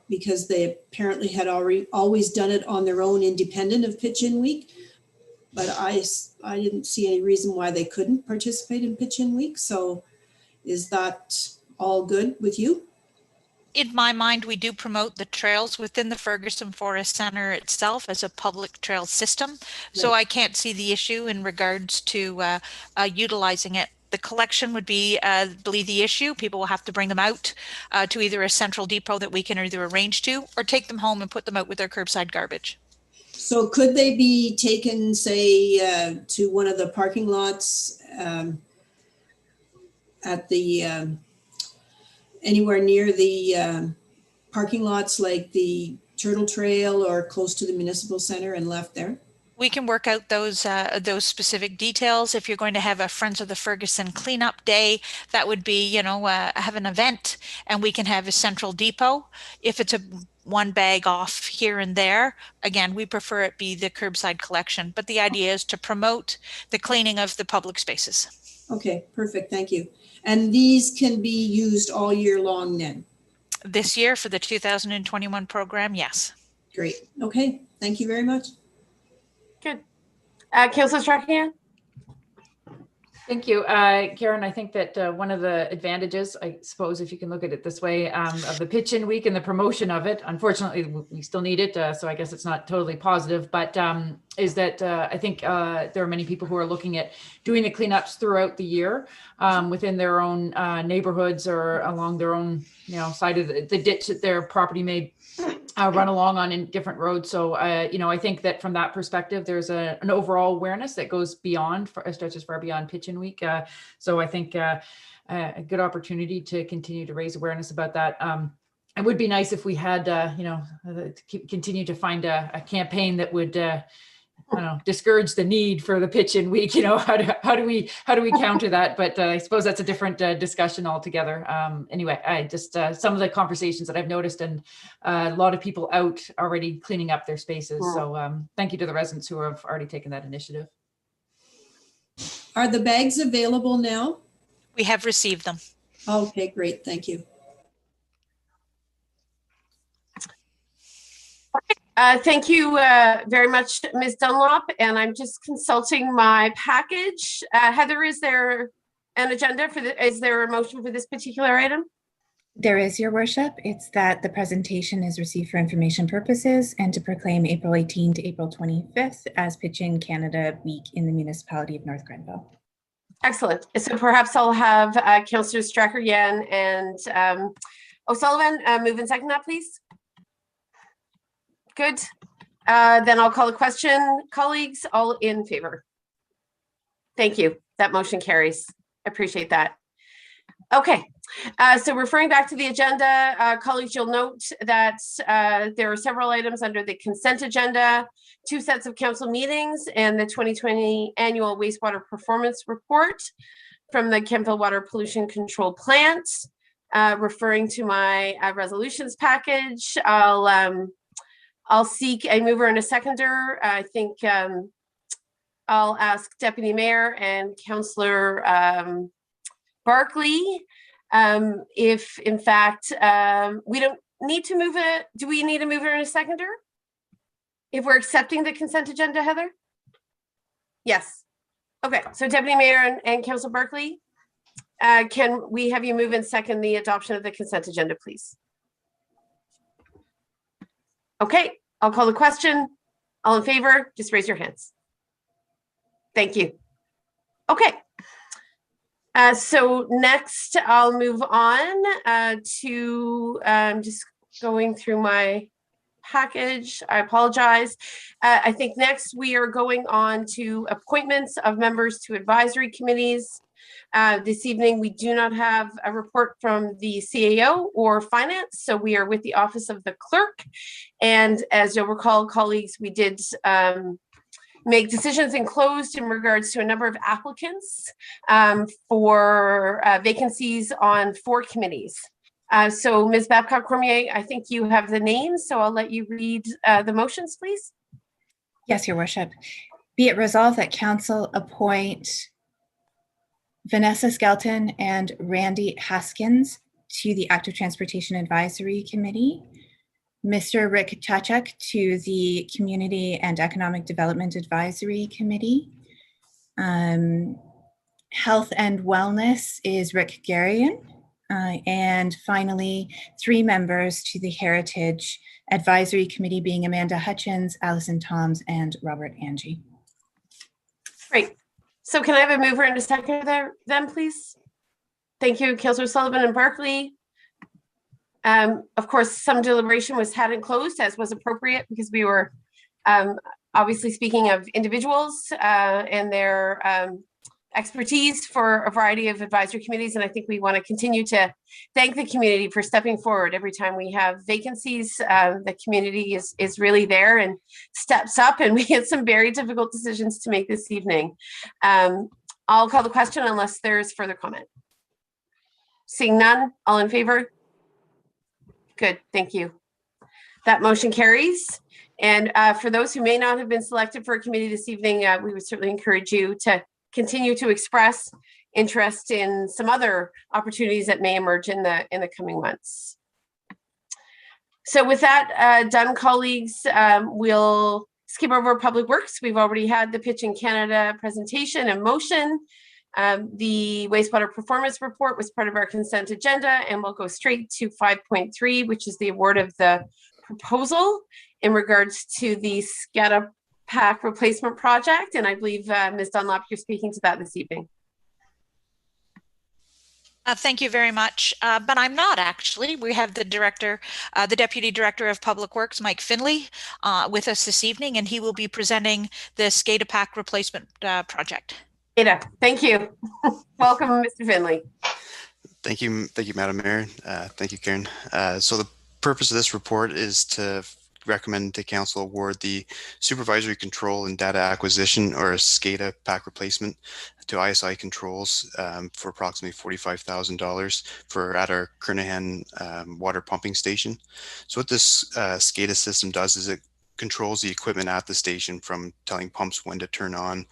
because they apparently had always done it on their own independent of pitch-in week, but I didn't see any reason why they couldn't participate in pitch-in week. So is that all good with you? In my mind, we do promote the trails within the Ferguson Forest Centre itself as a public trail system. So I can't see the issue in regards to utilizing it. The collection would be, believe the issue. People will have to bring them out to either a central depot that we can either arrange to or take them home and put them out with their curbside garbage. So could they be taken, say, to one of the parking lots at the anywhere near the parking lots like the Turtle Trail or close to the municipal center and left there? We can work out those specific details. If you're going to have a Friends of the Ferguson cleanup day, that would be, you know, have an event and we can have a central depot. If it's a one bag off here and there, again, we prefer it be the curbside collection, but the idea is to promote the cleaning of the public spaces. Okay, perfect, thank you. And these can be used all year long then? This year for the 2021 program, yes. Great, okay, thank you very much. Good. Councillor Strachan? Thank you, Karen. I think that one of the advantages, I suppose, if you can look at it this way, of the pitch-in week and the promotion of it, unfortunately, we still need it, so I guess it's not totally positive, but is that I think there are many people who are looking at doing the cleanups throughout the year within their own neighborhoods or along their own, you know, side of the ditch that their property may run along on in different roads. So, you know, I think that from that perspective, there's an overall awareness that goes beyond, stretches far beyond pitch-in week. So I think a good opportunity to continue to raise awareness about that. it would be nice if we had, continue to find a campaign that would, I don't know, discourage the need for the pitch-in week. How do we counter that? But I suppose that's a different discussion altogether. Anyway, I just some of the conversations that I've noticed, and a lot of people out already cleaning up their spaces. So thank you to the residents who have already taken that initiative. Are the bags available now? We have received them. Okay, great. Thank you. Thank you very much, Ms. Dunlop. And I'm just consulting my package. Heather, is there an agenda for is there a motion for this particular item? There is, Your Worship. It's that the presentation is received for information purposes and to proclaim April 18 to April 25th as Pitch-in Canada Week in the municipality of North Grenville. Excellent. So perhaps I'll have Councillor Stracher-Yan and O'Sullivan move and second that, please. Good. Then I'll call the question. Colleagues, all in favor? Thank you. That motion carries. I appreciate that. Okay. So referring back to the agenda, colleagues, you'll note that there are several items under the consent agenda, 2 sets of council meetings, and the 2020 annual wastewater performance report from the Kemptville Water Pollution Control Plant. Referring to my resolutions package, I'll seek a mover and a seconder. I think I'll ask Deputy Mayor and Councillor Barkley if in fact we don't need to move it. Do we need a mover and a seconder? If we're accepting the consent agenda, Heather? Yes. Okay, so Deputy Mayor and Councillor Barkley, can we have you move and second the adoption of the consent agenda, please? Okay, I'll call the question. All in favor, just raise your hands. Thank you. Okay. So next I'll move on to just going through my package. I apologize. I think next we are going on to appointments of members to advisory committees. This evening, we do not have a report from the CAO or finance, so we are with the Office of the Clerk. And as you'll recall, colleagues, we did make decisions enclosed in regards to a number of applicants for vacancies on 4 committees. So Ms. Babcock-Cormier, I think you have the names, so I'll let you read the motions, please. Yes, Your Worship. Be it resolved that Council appoint Vanessa Skelton and Randy Haskins to the Active Transportation Advisory Committee, Mr. Rick Chachak to the Community and Economic Development Advisory Committee. Health and Wellness is Rick Garian. And finally, 3 members to the Heritage Advisory Committee being Amanda Hutchins, Allison Toms, and Robert Angie. Great. So can I have a mover and a second there then, please? Thank you, Councillor Sullivan and Barkley. Of course, some deliberation was had and closed, as was appropriate, because we were obviously speaking of individuals and their expertise for a variety of advisory committees. And I think we want to continue to thank the community for stepping forward every time we have vacancies. The community is really there and steps up, and we get some very difficult decisions to make this evening. I'll call the question unless there's further comment. Seeing none, all in favor? Good, thank you. That motion carries. And for those who may not have been selected for a committee this evening, we would certainly encourage you to continue to express interest in some other opportunities that may emerge in the coming months. So with that done, colleagues, we'll skip over Public Works. We've already had the Pitch-in Canada presentation and motion. The wastewater performance report was part of our consent agenda, and we'll go straight to 5.3, which is the award of the proposal in regards to the SCADA pack replacement project. And I believe Ms. Dunlop, you're speaking to that this evening. Thank you very much, but I'm not actually. We have the director, the Deputy Director of Public Works, Mike Finley, with us this evening, and he will be presenting the SCADA pack replacement project. Thank you. Welcome, Mr. Finley. Thank you, Madam Mayor. Thank you, Karen. So the purpose of this report is to recommend to council award the supervisory control and data acquisition, or SCADA pack replacement, to ISI Controls for approximately $45,000 for at our Kernahan water pumping station. So what this SCADA system does is it controls the equipment at the station, from telling pumps when to turn on,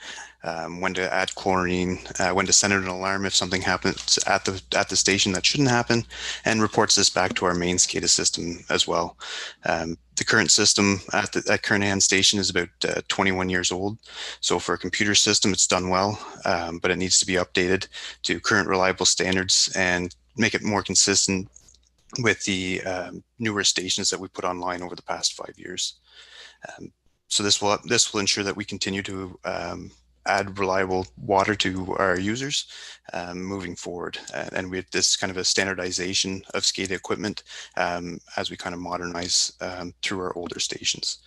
when to add chlorine, when to send an alarm if something happens at the station that shouldn't happen, and reports this back to our main SCADA system as well. The current system at Kernahan Station is about 21 years old. So for a computer system, it's done well, but it needs to be updated to current reliable standards and make it more consistent with the newer stations that we put online over the past 5 years. So this will ensure that we continue to add reliable water to our users moving forward. And we have this kind of a standardization of SCADA equipment as we kind of modernize through our older stations.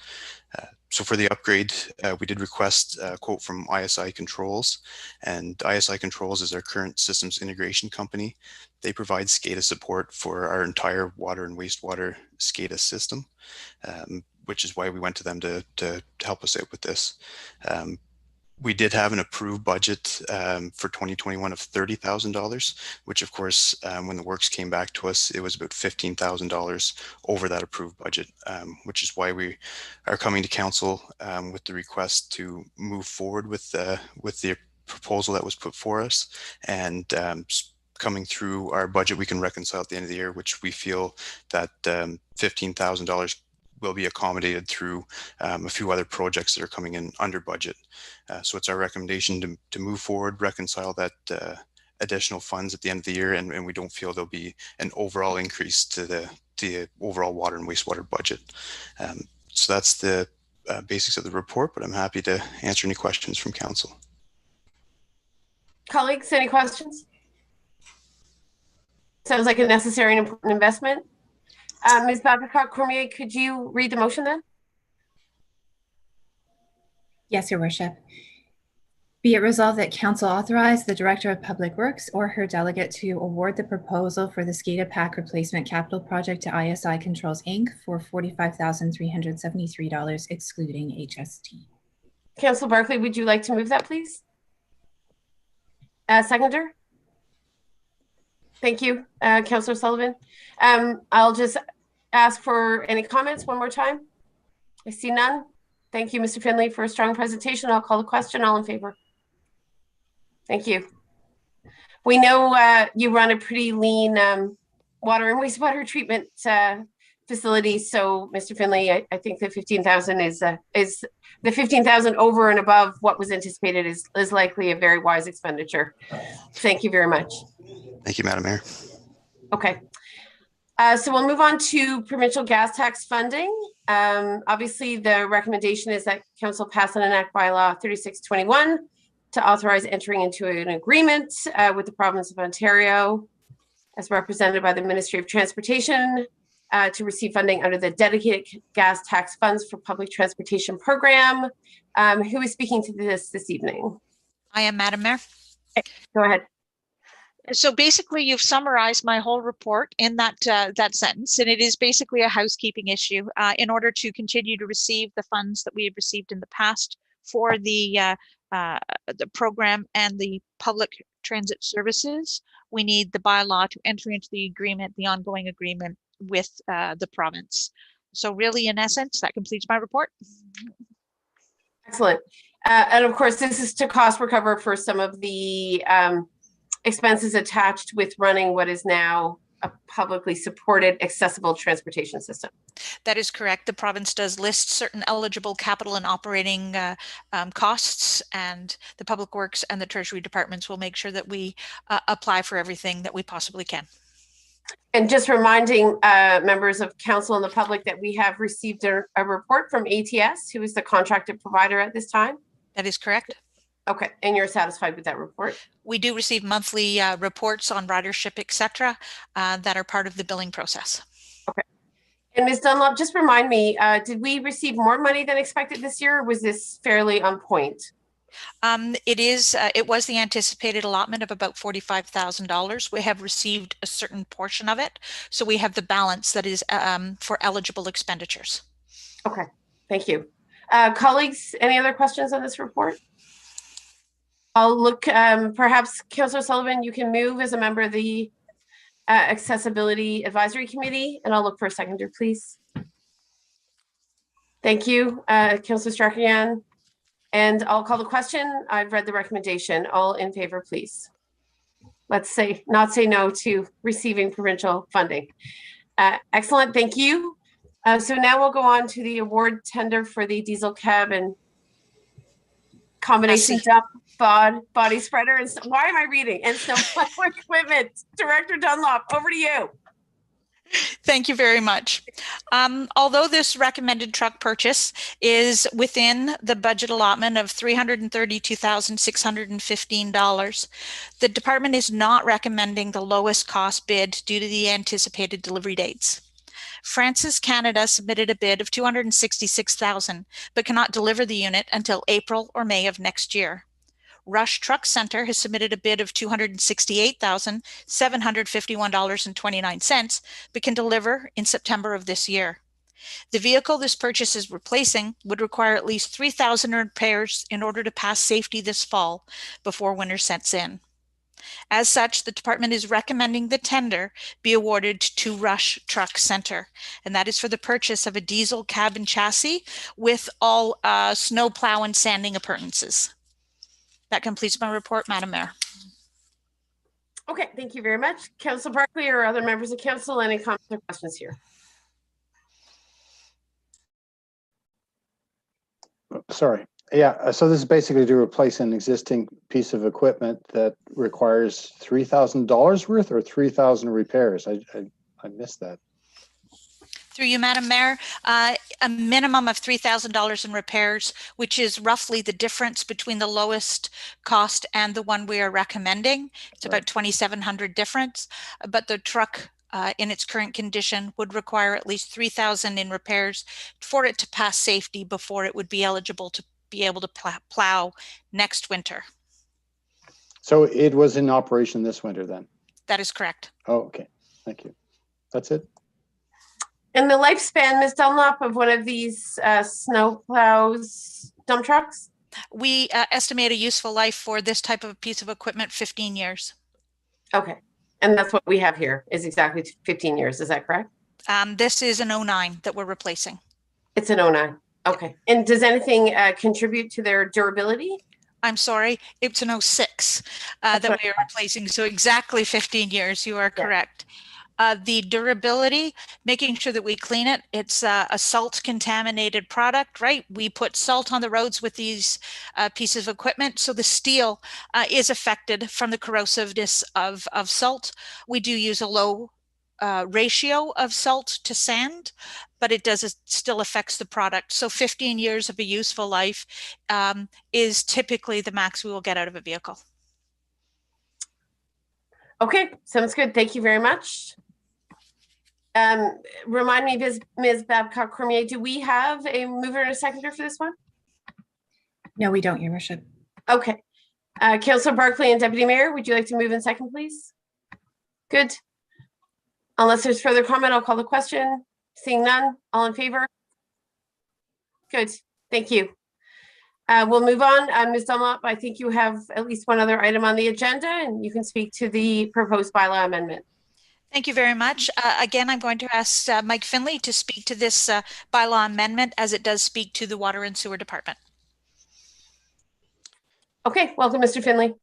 So for the upgrade, we did request a quote from ISI Controls, and ISI Controls is our current systems integration company. They provide SCADA support for our entire water and wastewater SCADA system, which is why we went to them to help us out with this. We did have an approved budget for 2021 of $30,000, which of course, when the works came back to us, it was about $15,000 over that approved budget, which is why we are coming to council with the request to move forward with the proposal that was put for us, and coming through our budget we can reconcile at the end of the year, which we feel that $15,000 will be accommodated through a few other projects that are coming in under budget. So it's our recommendation to move forward, reconcile that additional funds at the end of the year, and we don't feel there'll be an overall increase to the overall water and wastewater budget. So that's the basics of the report, but I'm happy to answer any questions from council. Colleagues, any questions? Sounds like a necessary and important investment. Ms. Babcock-Cormier, could you read the motion then? Yes, Your Worship. Be it resolved that Council authorize the Director of Public Works or her delegate to award the proposal for the SCADA pack replacement capital project to ISI Controls, Inc. for $45,373, excluding HST. Councillor Barclay, would you like to move that, please? Seconder? Thank you, Councillor Sullivan. I'll just ask for any comments one more time. I see none. Thank you, Mr. Finley, for a strong presentation. I'll call the question. All in favor? Thank you. We know you run a pretty lean water and wastewater treatment facility. So, Mr. Finley, I think the 15,000 is the 15,000 over and above what was anticipated is likely a very wise expenditure. Thank you very much. Thank you, Madam Mayor. Okay. So we'll move on to provincial gas tax funding. Obviously, the recommendation is that Council pass and enact bylaw 3621 to authorize entering into an agreement with the province of Ontario, as represented by the Ministry of Transportation, to receive funding under the dedicated gas tax funds for public transportation program. Who is speaking to this evening? I am, Madam Mayor. Go ahead. So basically, you've summarized my whole report in that sentence, and it is basically a housekeeping issue. In order to continue to receive the funds that we have received in the past for the program and the public transit services, we need the bylaw to enter into the agreement, the ongoing agreement with the province. So really, in essence, that completes my report. Excellent. And of course, this is to cost recover for some of the expenses attached with running what is now a publicly supported accessible transportation system. That is correct. The province does list certain eligible capital and operating costs, and the Public Works and the Treasury departments will make sure that we apply for everything that we possibly can. And just reminding members of council and the public that we have received a report from ATS, who is the contracted provider at this time. That is correct. Okay, and you're satisfied with that report? We do receive monthly reports on ridership, etc., that are part of the billing process. Okay. And Ms. Dunlop, just remind me, did we receive more money than expected this year, or was this fairly on point? It was the anticipated allotment of about $45,000. We have received a certain portion of it, so we have the balance that is for eligible expenditures. Okay, thank you. Colleagues, any other questions on this report? I'll look, perhaps Councillor Sullivan, you can move as a member of the Accessibility Advisory Committee, and I'll look for a seconder, please. Thank you, Councillor Strachan. And I'll call the question. I've read the recommendation. All in favor, please. Let's not say no to receiving provincial funding. Excellent, thank you. So now we'll go on to the award tender for the diesel cab and combination dump body spreader. And why am I reading? And snowplow equipment. Director Dunlop, over to you. Thank you very much. Although this recommended truck purchase is within the budget allotment of $332,615, the department is not recommending the lowest cost bid due to the anticipated delivery dates. Francis Canada submitted a bid of $266,000, but cannot deliver the unit until April or May of next year. Rush Truck Center has submitted a bid of $268,751.29, but can deliver in September of this year. The vehicle this purchase is replacing would require at least 3,000 repairs in order to pass safety this fall before winter sets in. As such, the department is recommending the tender be awarded to Rush Truck Center, and that is for the purchase of a diesel cab and chassis with all snow plow and sanding appurtenances. That completes my report, Madam Mayor. Okay, thank you very much. Councillor Barkley or other members of council, any comments or questions here? Sorry. Yeah, so this is basically to replace an existing piece of equipment that requires $3,000 worth or 3,000 repairs. I missed that. Through you, Madam Mayor, a minimum of $3,000 in repairs, which is roughly the difference between the lowest cost and the one we are recommending. It's about $2,700 difference, but the truck in its current condition would require at least $3,000 in repairs for it to pass safety before it would be eligible to be able to plow next winter. So it was in operation this winter then? That is correct. Oh, okay. Thank you. That's it. And the lifespan, Ms. Dunlop, of one of these snow plows dump trucks? We estimate a useful life for this type of piece of equipment, 15 years. Okay. And that's what we have here is exactly 15 years. Is that correct? This is an 09 that we're replacing. It's an 09. Okay. And does anything contribute to their durability? I'm sorry, it's an 06 that we are replacing. So exactly 15 years, you are correct. The durability, making sure that we clean it. It's a salt contaminated product, right? We put salt on the roads with these pieces of equipment. So the steel is affected from the corrosiveness of salt. We do use a low ratio of salt to sand, but it still affects the product. So 15 years of a useful life is typically the max we will get out of a vehicle. Okay, sounds good. Thank you very much. Remind me, Ms. Babcock-Cormier, do we have a mover and a seconder for this one? No, we don't, Your Worship. Okay. Councillor Barkley and Deputy Mayor, would you like to move in second, please? Good. Unless there's further comment, I'll call the question. Seeing none, all in favor? Good, thank you. We'll move on. Ms. Dunlop, I think you have at least one other item on the agenda and you can speak to the proposed bylaw amendment. Thank you very much. Again, I'm going to ask Mike Finley to speak to this bylaw amendment as it does speak to the Water and Sewer Department. Okay, welcome, Mr. Finley.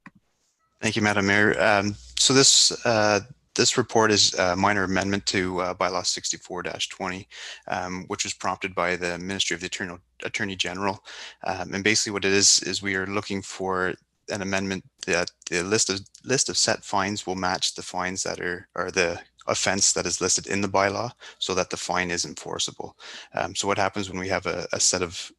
Thank you, Madam Mayor. So this report is a minor amendment to bylaw 64-20, which was prompted by the Ministry of the Attorney General. And basically what it is we are looking for an amendment that the list of set fines will match the fines that are the offense that is listed in the bylaw so that the fine is enforceable. So what happens when we have a set of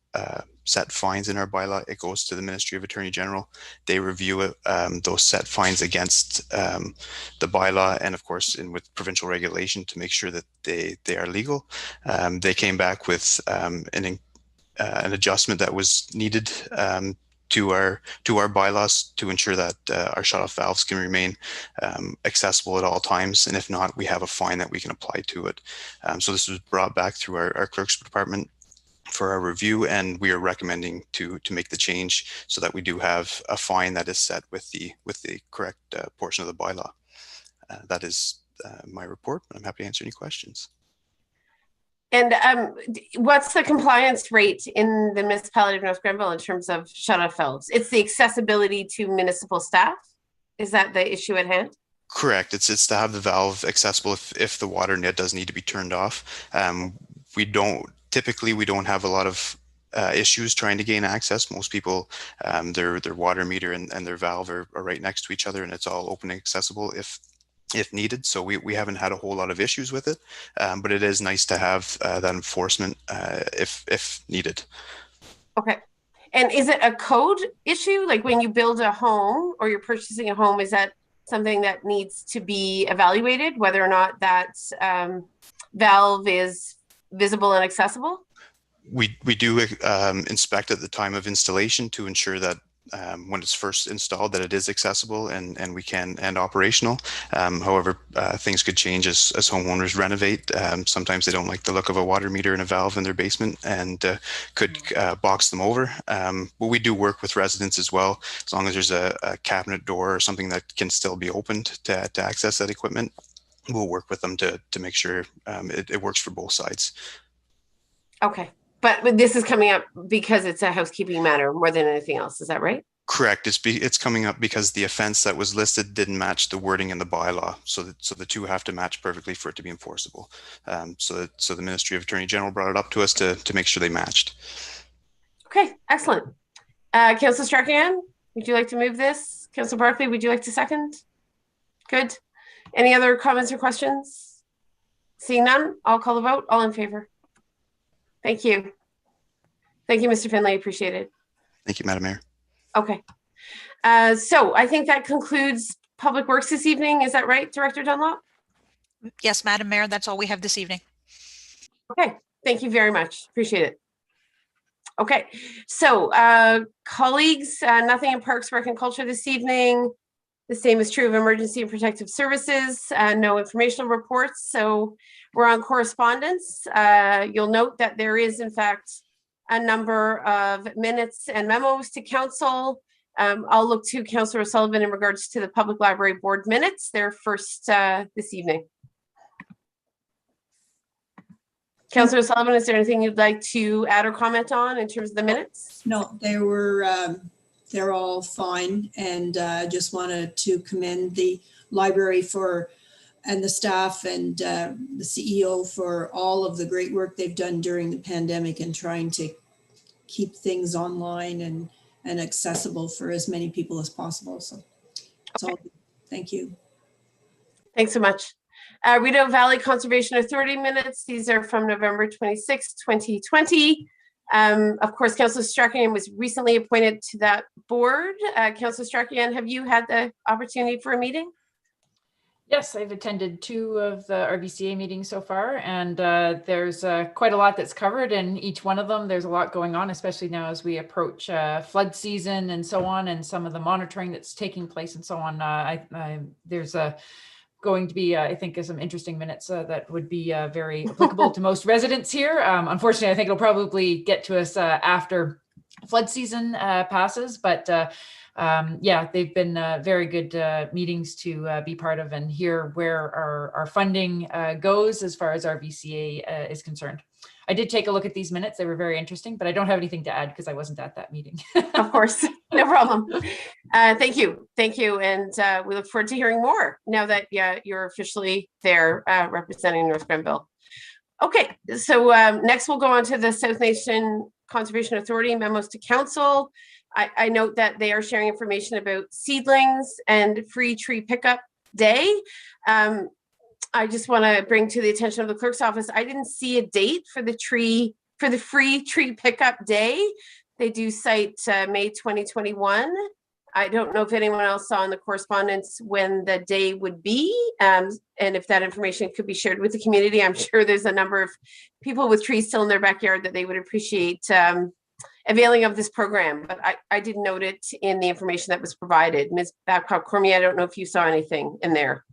set fines in our bylaw? It goes to the Ministry of Attorney General. They review it, those set fines against the bylaw and of course with provincial regulation to make sure that they are legal. They came back with an adjustment that was needed to our bylaws to ensure that our shutoff valves can remain accessible at all times, and if not, we have a fine that we can apply to it. So this was brought back through our clerk's department for our review, and we are recommending to make the change so that we do have a fine that is set with the correct portion of the bylaw. That is my report. I'm happy to answer any questions. And what's the compliance rate in the municipality of North Grenville in terms of shut-off valves? It's the accessibility to municipal staff. Is that the issue at hand? Correct. It's to have the valve accessible if the water net does need to be turned off. We don't have a lot of issues trying to gain access. Most people, their water meter and their valve are right next to each other, and it's all open and accessible if needed. So we haven't had a whole lot of issues with it, but it is nice to have that enforcement if needed. Okay. And is it a code issue? Like when you build a home or you're purchasing a home, is that something that needs to be evaluated, whether or not that valve is visible and accessible? We do inspect at the time of installation to ensure that when it's first installed that it is accessible and operational. However, things could change as homeowners renovate. Sometimes they don't like the look of a water meter and a valve in their basement and could box them over. But we do work with residents as well, as long as there's a cabinet door or something that can still be opened to access that equipment. We'll work with them to make sure it works for both sides. Okay. But this is coming up because it's a housekeeping matter more than anything else. Is that right? Correct. It's coming up because the offense that was listed didn't match the wording in the bylaw. So the two have to match perfectly for it to be enforceable. So the Ministry of Attorney General brought it up to us to make sure they matched. Okay, excellent. Councillor Strachan, would you like to move this? Councillor Barkley, would you like to second? Good. Any other comments or questions? Seeing none, I'll call the vote. All in favor? Thank you. Thank you, Mr. Finlay. Appreciate it. Thank you, Madam Mayor. Okay. So I think that concludes Public Works this evening. Is that right, Director Dunlop? Yes, Madam Mayor, that's all we have this evening. Okay. Thank you very much. Appreciate it. Okay. So colleagues, nothing in Parks, Rec and Culture this evening. The same is true of Emergency and Protective Services. No informational reports. So we're on correspondence. You'll note that there is, in fact, a number of minutes and memos to council. I'll look to Councillor O'Sullivan in regards to the Public Library Board minutes. They're first this evening. Councillor O'Sullivan, is there anything you'd like to add or comment on in terms of the minutes? No, they're all fine, and just wanted to commend the library and the staff and the CEO for all of the great work they've done during the pandemic and trying to keep things online and accessible for as many people as possible. So it's all good. Thank you. Thanks so much. Rideau Valley Conservation Authority minutes. These are from November 26, 2020. Of course, Councillor Strachan was recently appointed to that board. Councillor Strachan, have you had the opportunity for a meeting? Yes, I've attended 2 of the RVCA meetings so far, and there's quite a lot that's covered in each one of them. There's a lot going on, especially now as we approach flood season and so on, and some of the monitoring that's taking place and so on. There's going to be, I think, some interesting minutes that would be very applicable to most residents here. Unfortunately, I think it'll probably get to us after flood season passes, but yeah, they've been very good meetings to be part of and hear where our funding goes as far as our VCA is concerned. I did take a look at these minutes. They were very interesting, but I don't have anything to add because I wasn't at that meeting. Of course, no problem. Thank you. Thank you. And we look forward to hearing more now that you're officially there representing North Grenville. Okay, so next we'll go on to the South Nation Conservation Authority memos to council. I note that they are sharing information about seedlings and free tree pickup day. I just want to bring to the attention of the clerk's office, I didn't see a date for the free tree pickup day. They do cite May 2021. I don't know if anyone else saw in the correspondence when the day would be, and if that information could be shared with the community. I'm sure there's a number of people with trees still in their backyard that they would appreciate availing of this program, but I didn't note it in the information that was provided. Ms. Babcock-Cormier, I don't know if you saw anything in there.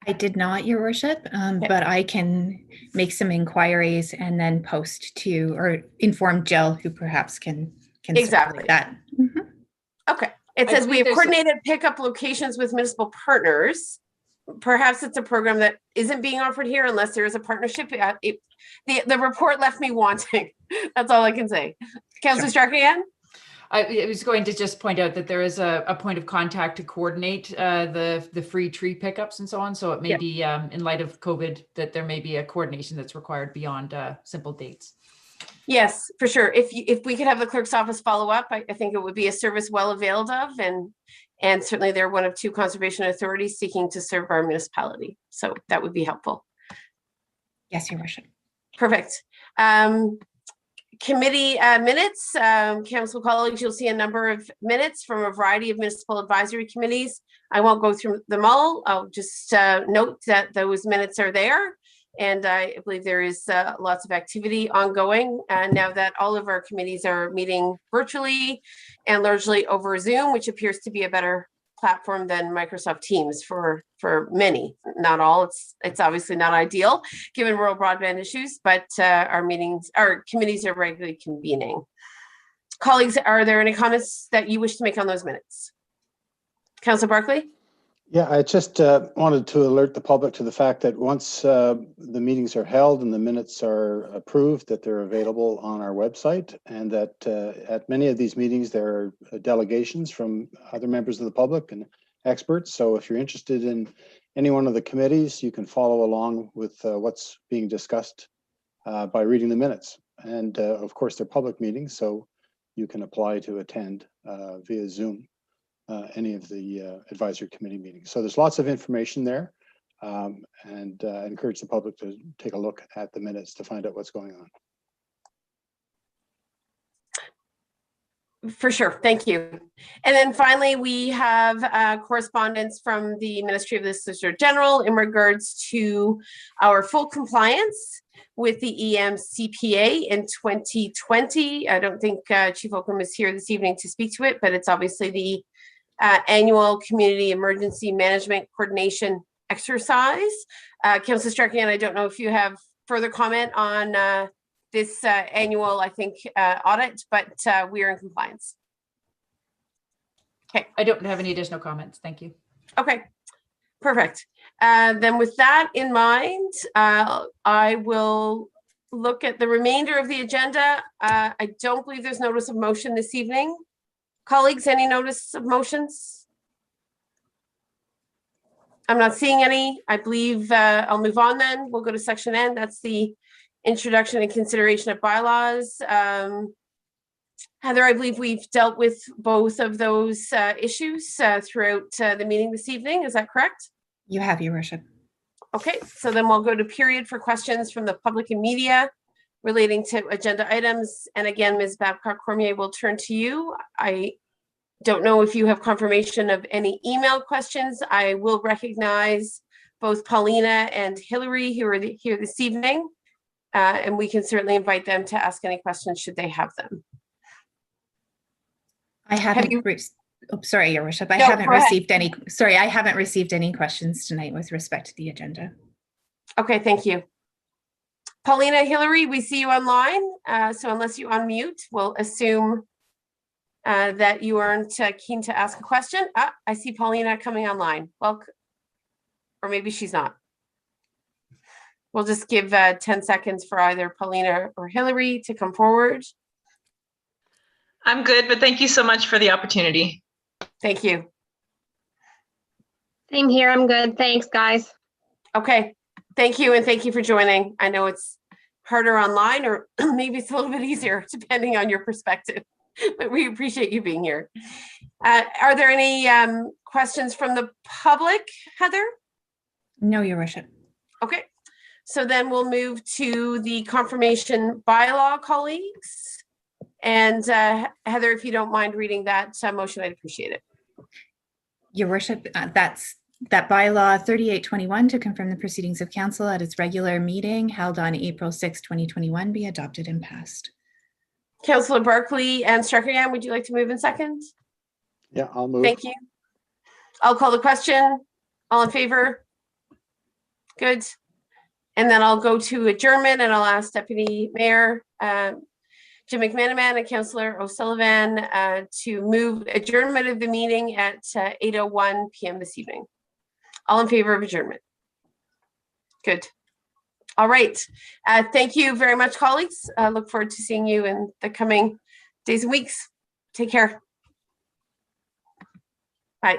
I did not, Your Worship, but I can make some inquiries and then post to or inform Jill, who perhaps can Exactly circulate that. Mhm. Okay. It I says we believe have there's a- coordinated pickup locations with municipal partners. Perhaps it's a program that isn't being offered here unless there is a partnership. The report left me wanting. That's all I can say. Councillor Strachan? I was going to just point out that there is a point of contact to coordinate the free tree pickups and so on. So it may be in light of COVID that there may be a coordination that's required beyond simple dates. Yes, for sure. If we could have the clerk's office follow up, I think it would be a service well availed of, and certainly they're one of two conservation authorities seeking to serve our municipality. So that would be helpful. Yes, Your Worship. Perfect. Committee minutes, council colleagues, you'll see a number of minutes from a variety of municipal advisory committees. I won't go through them all. I'll just note that those minutes are there. And I believe there is lots of activity ongoing. And now that all of our committees are meeting virtually and largely over Zoom, which appears to be a better platform than Microsoft Teams for many, not all. It's obviously not ideal given rural broadband issues, but our committees are regularly convening. Colleagues, are there any comments that you wish to make on those minutes? Councillor Barkley? Yeah, I just wanted to alert the public to the fact that once the meetings are held and the minutes are approved, that they're available on our website, and that at many of these meetings, there are delegations from other members of the public and experts. So if you're interested in any one of the committees, you can follow along with what's being discussed by reading the minutes. And of course, they're public meetings, so you can apply to attend via Zoom. Any of the advisory committee meetings. So there's lots of information there, and I encourage the public to take a look at the minutes to find out what's going on. For sure, thank you. And then finally, we have correspondence from the Ministry of the Solicitor General in regards to our full compliance with the EMCPA in 2020. I don't think Chief Oakham is here this evening to speak to it, but it's obviously the annual community emergency management coordination exercise. Councillor Strachan, I don't know if you have further comment on this annual, I think, audit, but we are in compliance. Okay. I don't have any additional comments. Thank you. Okay, perfect. Then with that in mind, I will look at the remainder of the agenda. I don't believe there's notice of motion this evening. Colleagues, any notice of motions? I'm not seeing any. I believe I'll move on then. We'll go to section N. That's the introduction and consideration of bylaws. Heather, I believe we've dealt with both of those issues throughout the meeting this evening. Is that correct? You have, Your Worship. Okay, so then we'll go to period for questions from the public and media relating to agenda items. And again, Ms. Babcock-Cormier, will turn to you. I don't know if you have confirmation of any email questions. I will recognize both Paulina and Hillary who are here this evening. And we can certainly invite them to ask any questions should they have them. I haven't, sorry, Your Worship. I No, haven't go ahead. received any, sorry, I haven't received any questions tonight with respect to the agenda. Okay, thank you. Paulina, Hillary, we see you online. So unless you unmute, we'll assume that you aren't keen to ask a question. I see Paulina coming online. Well, or maybe she's not. We'll just give 10 seconds for either Paulina or Hillary to come forward. I'm good, but thank you so much for the opportunity. Thank you. Same here. I'm good. Thanks, guys. Okay. Thank you. And thank you for joining. I know it's harder online, or maybe it's a little bit easier depending on your perspective, but we appreciate you being here. Are there any questions from the public, Heather? No, Your Worship. Okay. So then we'll move to the confirmation bylaw, colleagues. And Heather, if you don't mind reading that motion, I'd appreciate it. Your Worship, that's that bylaw 3821 to confirm the proceedings of council at its regular meeting held on April 6, 2021 be adopted and passed. Councillor Barkley and Struckeryan, would you like to move in second? Yeah, I'll move. Thank you. I'll call the question. All in favor? Good. And then I'll go to adjournment and I'll ask Deputy Mayor Jim McManaman and Councillor O'Sullivan to move adjournment of the meeting at 8:01 p.m. this evening. All in favor of adjournment? Good. All right. Thank you very much, colleagues. Look forward to seeing you in the coming days and weeks. Take care. Bye.